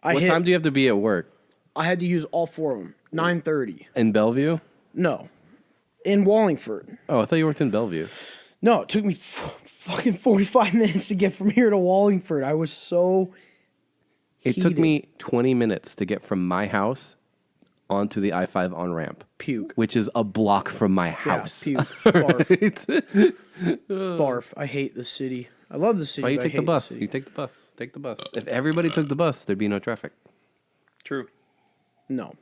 D: What
F: What time do you have to be at work?
D: I had to use all 4 of them. 9:30.
F: In Bellevue?
D: No. In Wallingford.
F: Oh, I thought you worked in Bellevue.
D: No, it took me fucking 45 minutes to get from here to Wallingford. I was so
F: It took
D: heated.
F: me 20 minutes to get from my house onto the I-5 on-ramp,
D: Puke.
F: which is a block from my
D: Yeah,
F: house.
D: puke. Barf.
F: It's-
D: Barf. I hate the city. I love the city.
F: Why you
D: but I
F: take the
D: hate
F: bus?
D: city.
F: You take the bus. Take the bus. If everybody took the bus, there'd be no traffic.
E: True.
D: No.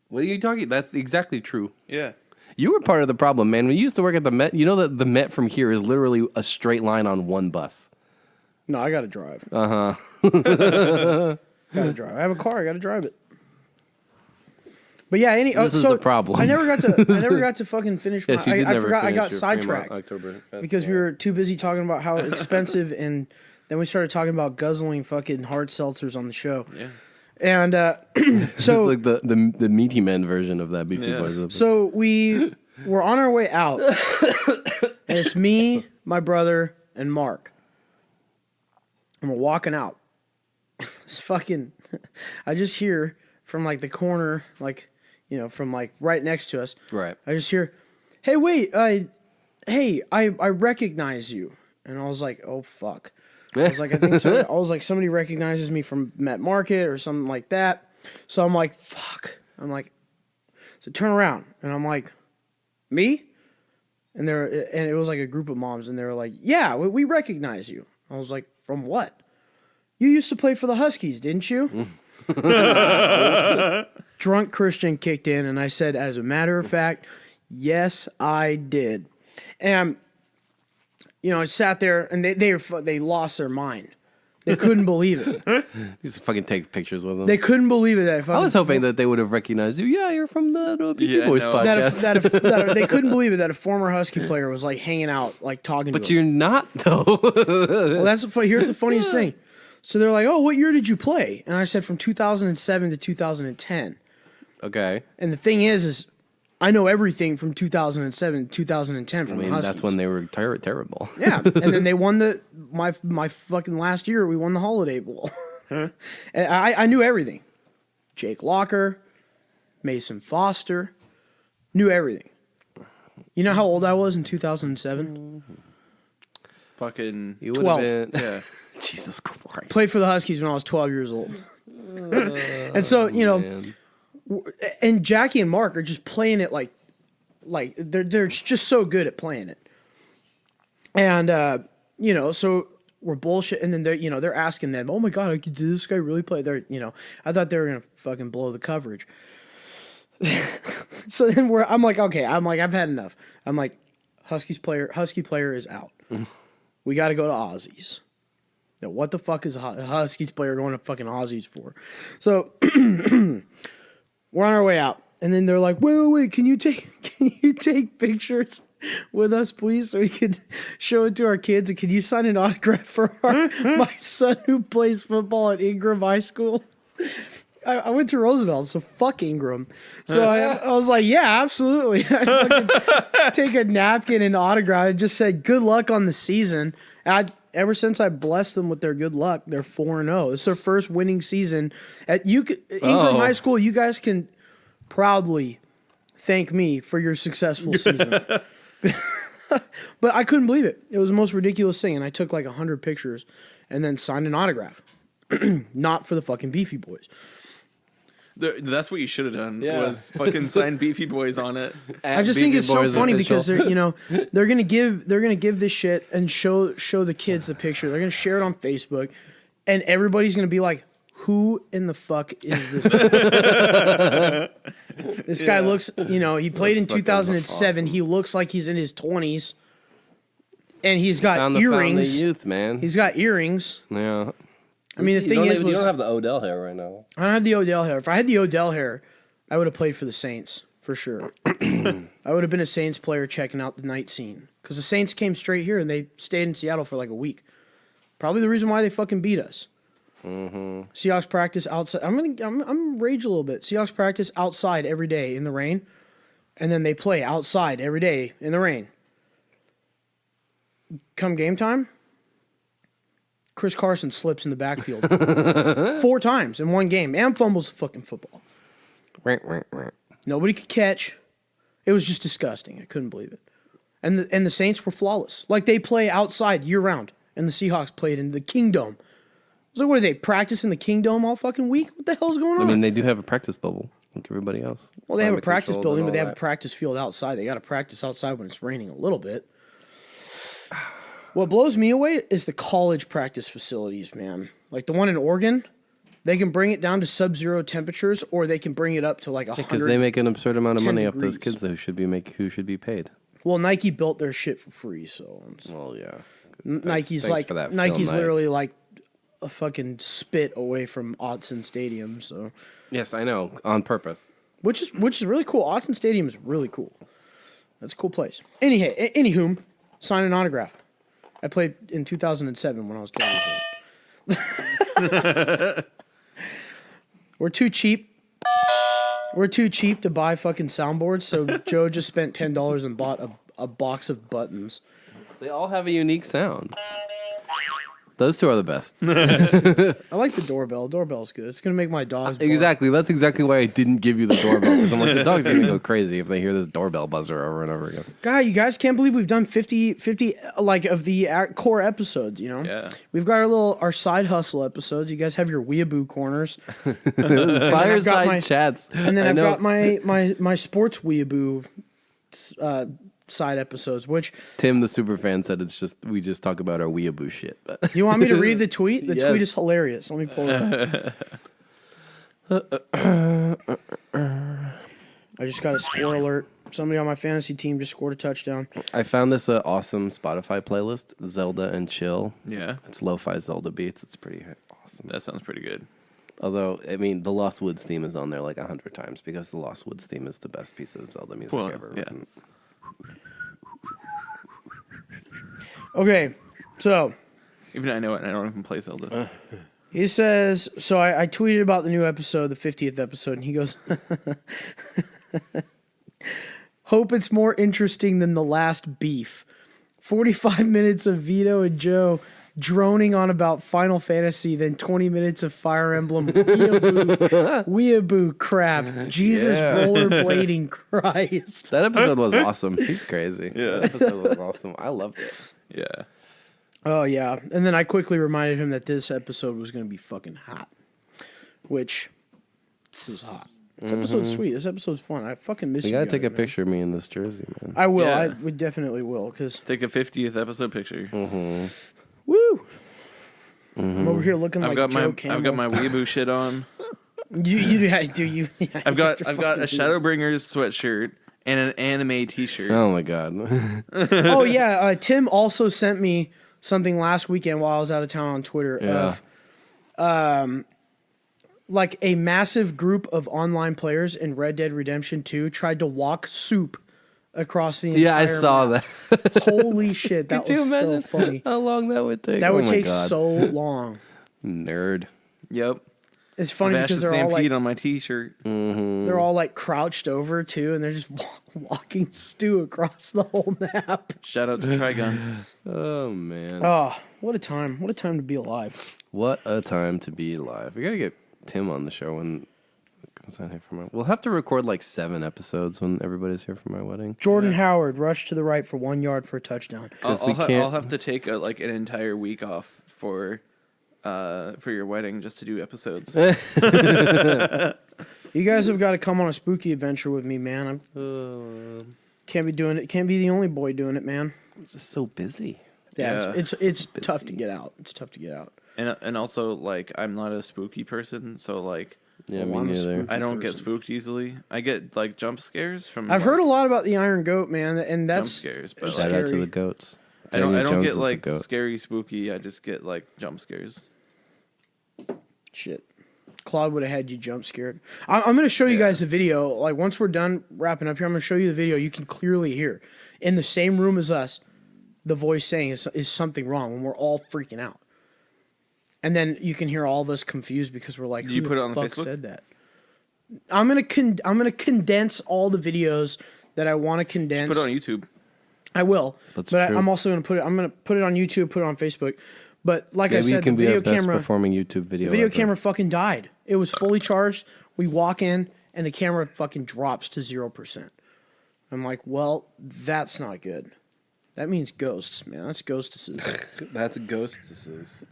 F: What are you talking? That's exactly true.
E: Yeah.
F: You were part of the problem, man. When you used to work at the Met, you know that the Met from here is literally a straight line on one bus.
D: No, I gotta drive.
F: Uh-huh.
D: Gotta drive. I have a car. I gotta drive it. But yeah,
F: This is
D: so
F: the problem.
D: I never got to fucking finish.
F: Yes, you did
D: I
F: never
D: forgot. I
F: finish
D: got
F: your
D: sidetracked
F: Fremont Octoberfest,
D: because we were too busy talking about how expensive and Then we started talking about guzzling fucking hard seltzers on the show.
E: Yeah.
D: And so
F: It's like the Meaty Men version of that Beefy
E: Yeah.
F: Boys. episode.
D: So we were on our way out, and it's me, my brother, and Mark. And we're walking out. It's fucking, I just hear from like the corner, like, you know, from like right next to us.
F: Right.
D: I just hear, hey, wait, I recognize you. And I was like, oh, fuck. I was like, I think so. I was like, somebody recognizes me from Met Market or something like that. So I'm like, fuck. I'm like, so turn around. And I'm like, me? And it was like a group of moms, and they were like, yeah, we recognize you. I was like, from what? You used to play for the Huskies, didn't you? Drunk Christian kicked in, and I said, as a matter of fact, yes, I did. And, you know, I sat there, and they lost their mind. They couldn't believe it.
F: Just fucking take pictures with them.
D: They couldn't believe it.
F: I was hoping that they would have recognized you. Yeah, you're from the Beefy Boys
E: no.
F: podcast.
D: They couldn't believe it that a former Husky player was like hanging out, like talking to
F: But
D: them.
F: you're not, though.
D: Well, here's the funniest thing. So they're like, oh, what year did you play? And I said from 2007 to 2010.
F: Okay.
D: And the thing is I know everything from 2007 to 2010 from the Huskies.
F: That's when they were terrible.
D: Yeah, and then they won my fucking last year. We won the Holiday Bowl. And I knew everything. Jake Locker, Mason Foster, knew everything. You know how old I was in 2007?
E: Fucking.
F: You would
D: 12.
F: have been.
E: Yeah.
F: Jesus Christ.
D: Played for the Huskies when I was 12 years old. And so, you know,
F: Man.
D: and Jackie and Mark are just playing it like they're just so good at playing it. And you know, so we're bullshit, and then they're asking them, "Oh my god, did this guy really play?" I thought they were gonna fucking blow the coverage. So then I'm like, I've had enough. I'm like, Husky player is out. We got to go to Aussies. Now, what the fuck is a Huskies player going to fucking Aussies for? So we're on our way out, and then they're like, wait, can you take pictures with us, please, so we could show it to our kids? And can you sign an autograph for my son who plays football at Ingram High School? I went to Roosevelt, so fuck Ingram. So I was like, yeah, absolutely. I fucking take a napkin and autograph. It just said, good luck on the season. Ever since I blessed them with their good luck, they're 4-0. It's their first winning season. At Ingram High School, you guys can proudly thank me for your successful season. But I couldn't believe it. It was the most ridiculous thing. And I took like 100 pictures and then signed an autograph. Not for the fucking Beefy Boys.
E: That's what you should have done.
F: Yeah.
E: Was fucking sign Beefy Boys on it.
D: I just think it's so funny because they're gonna give this shit and show the kids the picture. They're gonna share it on Facebook, and everybody's gonna be like, "Who in the fuck is this guy?" This guy looks, he played in 2007. He looks like he's in his 20s, and he's got earrings.
F: Youth, man.
D: He's got earrings.
F: Yeah.
D: I mean, the thing is,
F: you don't have the Odell hair right now.
D: I don't have the Odell hair. If I had the Odell hair, I would have played for the Saints, for sure. I would have been a Saints player checking out the night scene. Because the Saints came straight here, and they stayed in Seattle for like a week. Probably the reason why they fucking beat us. Mm-hmm. Seahawks practice outside. I'm rage a little bit. Seahawks practice outside every day in the rain, and then they play outside every day in the rain. Come game time, Chris Carson slips in the backfield 4 times in one game and fumbles the fucking football. Nobody could catch. It was just disgusting. I couldn't believe it. And the Saints were flawless. Like, they play outside year-round, and the Seahawks played in the Kingdome. I was like, what are they, practicing the Kingdome all fucking week? What the hell's going on?
F: I mean, they do have a practice bubble like everybody else.
D: Well, they have a
F: Climate
D: practice
F: controlled
D: building,
F: and
D: but they
F: all
D: have a
F: that.
D: practice field outside. They got to practice outside when it's raining a little bit. What blows me away is the college practice facilities, man. Like the one in Oregon, they can bring it down to sub-zero temperatures, or they can bring it up to like 100.
F: Because they make an absurd amount of
D: 10
F: money off those
D: degrees.
F: kids who should be paid.
D: Well, Nike built their shit for free, so
F: Well, yeah.
D: Nike's
F: thanks for that film,
D: Nike's
F: mate.
D: literally like a fucking spit away from Autzen Stadium. So,
F: Yes, I know, on purpose.
D: which is really cool. Autzen Stadium is really cool. That's a cool place. Anywho, sign an autograph. I played in 2007 when I was 12 years old. We're too cheap. We're too cheap to buy fucking soundboards, so Joe just spent $10 and bought a box of buttons.
F: They all have a unique sound. Those two are the best.
D: I like the doorbell. Doorbell's good. It's gonna make my dogs bark.
F: Exactly. That's exactly why I didn't give you the doorbell, because I'm like, the dog's gonna go crazy if they hear this doorbell buzzer over and over again.
D: God, you guys can't believe we've done 50 like of the core episodes, you know?
E: Yeah.
D: We've got our side hustle episodes. You guys have your weeaboo corners.
F: Fireside chats.
D: And then
F: I
D: I've
F: know.
D: got my sports weeaboo side episodes, which
F: Tim, the super fan, said we just talk about our weeaboo shit. But
D: you want me to read the tweet? The
F: Yes.
D: tweet is hilarious. Let me pull it up. I just got a score alert. Somebody on my fantasy team just scored a touchdown.
F: I found this awesome Spotify playlist, Zelda and Chill.
E: Yeah.
F: It's lo-fi Zelda beats. It's pretty awesome.
E: That sounds pretty good.
F: Although, I mean, the Lost Woods theme is on there like 100 times because the Lost Woods theme is the best piece of Zelda music ever
E: Yeah.
F: written.
D: Okay, so
E: Even I know it, and I don't even play Zelda.
D: he says, so I tweeted about the new episode, the 50th episode, and he goes, hope it's more interesting than the last beef. 45 minutes of Vito and Joe droning on about Final Fantasy, then 20 minutes of Fire Emblem weeaboo crap. Jesus rollerblading Christ.
F: That episode was awesome. He's crazy.
E: Yeah.
F: That episode was awesome. I loved it.
E: Yeah.
D: Oh, yeah. And then I quickly reminded him that this episode was going to be fucking hot, which it was hot. This episode's sweet. This episode's fun. I fucking miss
F: You
D: you
F: gotta
D: guys,
F: take a
D: man.
F: picture of me in this jersey, man.
D: I will.
E: Yeah.
D: We definitely will, because
E: Take a 50th episode picture.
D: woo! I'm over here looking
E: I've
D: like
E: got
D: Joe
E: my
D: Camel.
E: I've got my weeaboo shit on.
D: You.
E: I've got Shadowbringers sweatshirt and an anime T-shirt.
F: Oh my god.
D: Oh yeah. Tim also sent me something last weekend while I was out of town on Twitter of like a massive group of online players in Red Dead Redemption 2 tried to walk soup across the entire
F: Yeah, I saw
D: map.
F: that.
D: Holy shit, that
F: Could you
D: was so
F: imagine
D: funny.
F: how long that would take?
D: That
F: Oh
D: would
F: my
D: take
F: God.
D: so long.
F: Nerd.
E: Yep.
D: It's funny
E: Bash
D: because
E: the
D: they're all
E: Stampede
D: like
E: on my T-shirt.
D: they're all like crouched over too, and they're just walking stew across the whole map.
E: Shout out to Trigun.
F: Oh man.
D: Oh, what a time! What a time to be alive.
F: What a time to be alive. We gotta get Tim on the show when it comes down here for my. We'll have to record like 7 episods when everybody's here for my wedding.
D: Jordan Howard rushed to the right for 1 yard for a touchdown.
F: Because
E: I'll have to take like an entire week off for your wedding just to do episodes.
D: You guys have got to come on a spooky adventure with me, man. Can't be doing it. Can't be the only boy doing it, man.
F: I'm just so busy.
D: Yeah,
E: Yeah.
D: it's tough to get out. It's tough to get out.
E: And also like I'm not a spooky person, so like
F: Yeah,
D: Well, I'm
F: me
D: a
F: neither.
E: I don't get
D: person.
E: spooked easily. I get like jump scares from.
D: I've
E: like,
D: heard a lot about the Iron Goat, man, and
E: jump
D: that's
E: scares, but
D: it's
E: like,
F: Shout out to
D: scary.
F: the goats.
E: I don't
F: Daniel Jones
E: get
F: is the
E: like
F: goat.
E: scary spooky. I just get like jump scares.
D: shit. Claude would have had you jump scared. I'm going to show you guys the video. Like once we're done wrapping up here, I'm going to show you the video. You can clearly hear in the same room as us, the voice saying is something wrong when we're all freaking out. And then you can hear all of us confused because we're like,
E: Did you
D: who
E: put it
D: the
E: on
D: fuck
E: Facebook?
D: said that? I'm gonna condense all the videos that I want to condense.
E: Put it on YouTube.
D: I will,
F: That's
D: but
F: true.
D: I'm also gonna put it. I'm gonna put it on YouTube, put it on Facebook. But like
F: Maybe
D: I
F: you
D: said, the
F: can be
D: video
F: our best
D: camera,
F: performing YouTube video.
D: the video
F: ever.
D: camera fucking died. It was fully charged. We walk in and the camera fucking drops to 0%. I'm like, well, that's not good. That means ghosts, man. That's ghostesses.
F: That's ghostesses.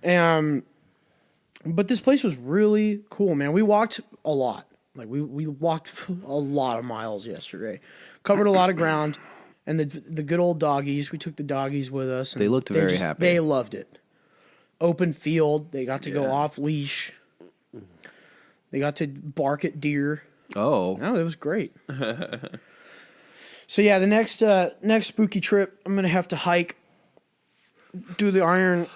D: But this place was really cool, man. We walked a lot. Like we walked a lot of miles yesterday. Covered a lot of ground. And the good old doggies, we took the doggies with us. And
F: They looked very happy.
D: They loved it. Open field. They got to go off leash. They got to bark at deer.
F: Oh.
D: No, it was great. So yeah, the next spooky trip, I'm gonna have to hike, do the iron.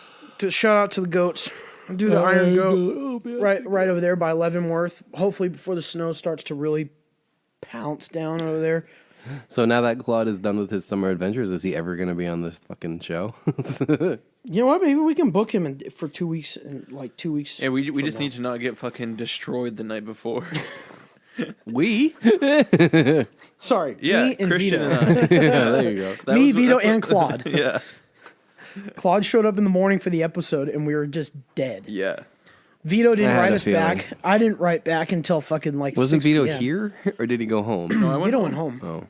D: Shout out to the goats. Do the Iron Goat right over there by Leavenworth. Hopefully before the snow starts to really pounce down over there.
F: So now that Claude is done with his summer adventures, is he ever going to be on this fucking show?
D: You know what? Maybe we can book him for 2 weeks. In like 2 weeks.
E: Yeah, we just need to not get fucking destroyed the night before.
F: We?
D: Sorry.
E: Yeah,
D: me and
E: Christian
D: Vito.
E: and I.
F: Yeah, there you go.
D: Me, Vito, and Claude.
E: Yeah.
D: Claude showed up in the morning for the episode, and we were just dead.
E: Yeah.
D: Vito didn't
F: I had
D: write
F: a
D: us
F: feeling.
D: back. I didn't write back until fucking like
F: Wasn't
D: 6
F: Vito
D: p.m.
F: here, or did he go home?
E: No, I went
D: Vito went home.
F: Oh.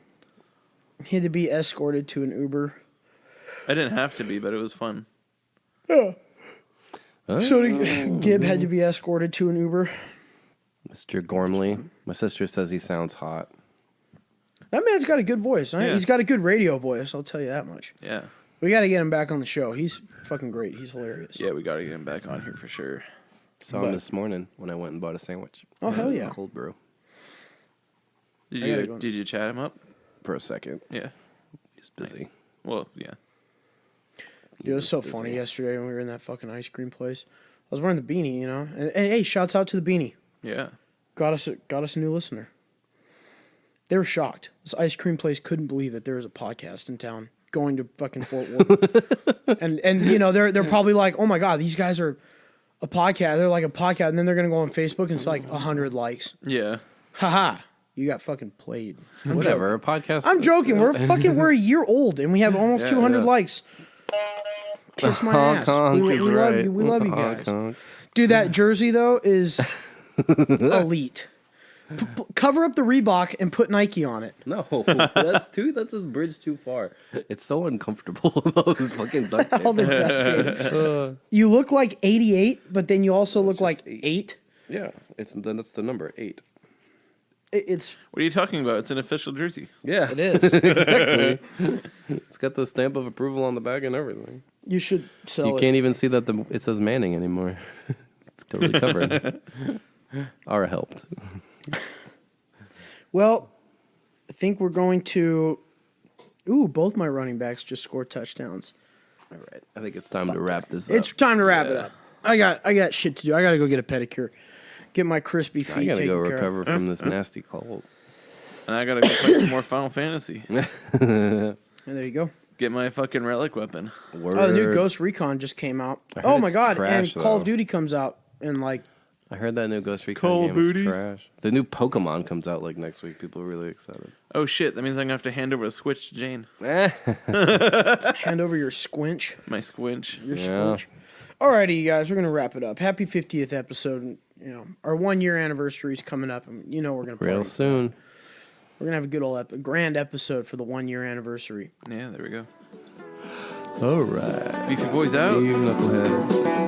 D: He had to be escorted to an Uber.
E: I didn't have to be, but it was fun.
D: So did Gib had to be escorted to an Uber.
F: Mr. Gormley. My sister says he sounds hot.
D: That man's got a good voice. Right?
E: Yeah.
D: He's got a good radio voice. I'll tell you that much.
E: Yeah.
D: We got to get him back on the show. He's fucking great. He's hilarious.
E: Yeah, we got to get him back on here for sure.
F: Saw him this morning when I went and bought a sandwich.
D: Oh, hell yeah.
F: Cold brew.
E: Did
D: I gotta
E: you
D: go.
E: did you chat him up?
F: For a second.
E: Yeah.
F: He's busy.
E: Nice. Well, yeah.
D: Dude, it was so funny yesterday when we were in that fucking ice cream place. I was wearing the beanie, you know. And hey, shouts out to the beanie.
E: Yeah.
D: Got us a new listener. They were shocked. This ice cream place couldn't believe that there was a podcast in town going to fucking Fort Worth. and you know, they're probably like, "Oh my god, these guys are a podcast. They're like a podcast." And then they're going to go on Facebook and it's like 100 likes.
E: Yeah.
D: Haha. You got fucking played.
F: Whatever. A podcast.
D: I'm joking. We're a year old and we have almost
E: Yeah,
D: 200
F: yeah.
D: likes. Kiss my
F: Honk,
D: ass.
F: honk
D: We
F: is
D: love
F: right.
D: you. We love you
F: Honk,
D: guys.
F: honk.
D: Dude, that jersey though is elite. Cover up the Reebok and put Nike on it.
F: No, that's a bridge too far. It's so uncomfortable with all this fucking duct tape.
D: All the duct tape. You look like 88, but then you also look like 8.
F: Yeah, that's the number 8.
D: It's
E: What are you talking about? It's an official jersey.
F: Yeah,
D: it is.
F: exactly. It's got the stamp of approval on the back and everything.
D: You should sell
F: You
D: it.
F: can't even see that it says Manning anymore. It's totally covered. Ara helped.
D: Well, I think we're going to. Ooh, both my running backs just scored touchdowns.
F: All right, I think it's time to wrap this up.
D: It's time to wrap it up. I got shit to do. I got to go get a pedicure. Get my crispy feet
F: I gotta
D: taken
F: go
D: care of.
F: recover from this nasty cold.
E: And I got to go play some more Final Fantasy.
D: And there you go.
E: Get my fucking relic weapon.
F: Word.
D: Oh, the new Ghost Recon just came out.
F: heard
D: Oh my
F: it's
D: god!
F: trash,
D: and Call of
F: though.
D: Duty comes out in like.
F: I heard that new Ghost Recon
E: Call
F: game
E: Booty.
F: is trash. The new Pokemon comes out like next week. People are really excited.
E: Oh shit, that means I'm going to have to hand over a Switch to Jane.
D: Hand over your squinch.
E: My squinch.
D: Your
F: Yeah.
D: squinch. Alrighty, you guys, we're gonna wrap it up. Happy 50th episode. And, you know, our 1 year anniversary is coming up, and you know we're gonna
F: Real
D: party.
F: soon.
D: We're gonna have a good old grand episode for the 1 year anniversary.
E: Yeah, there we go.
F: All right.
E: Beefy Boys out.
F: See you, knucklehead.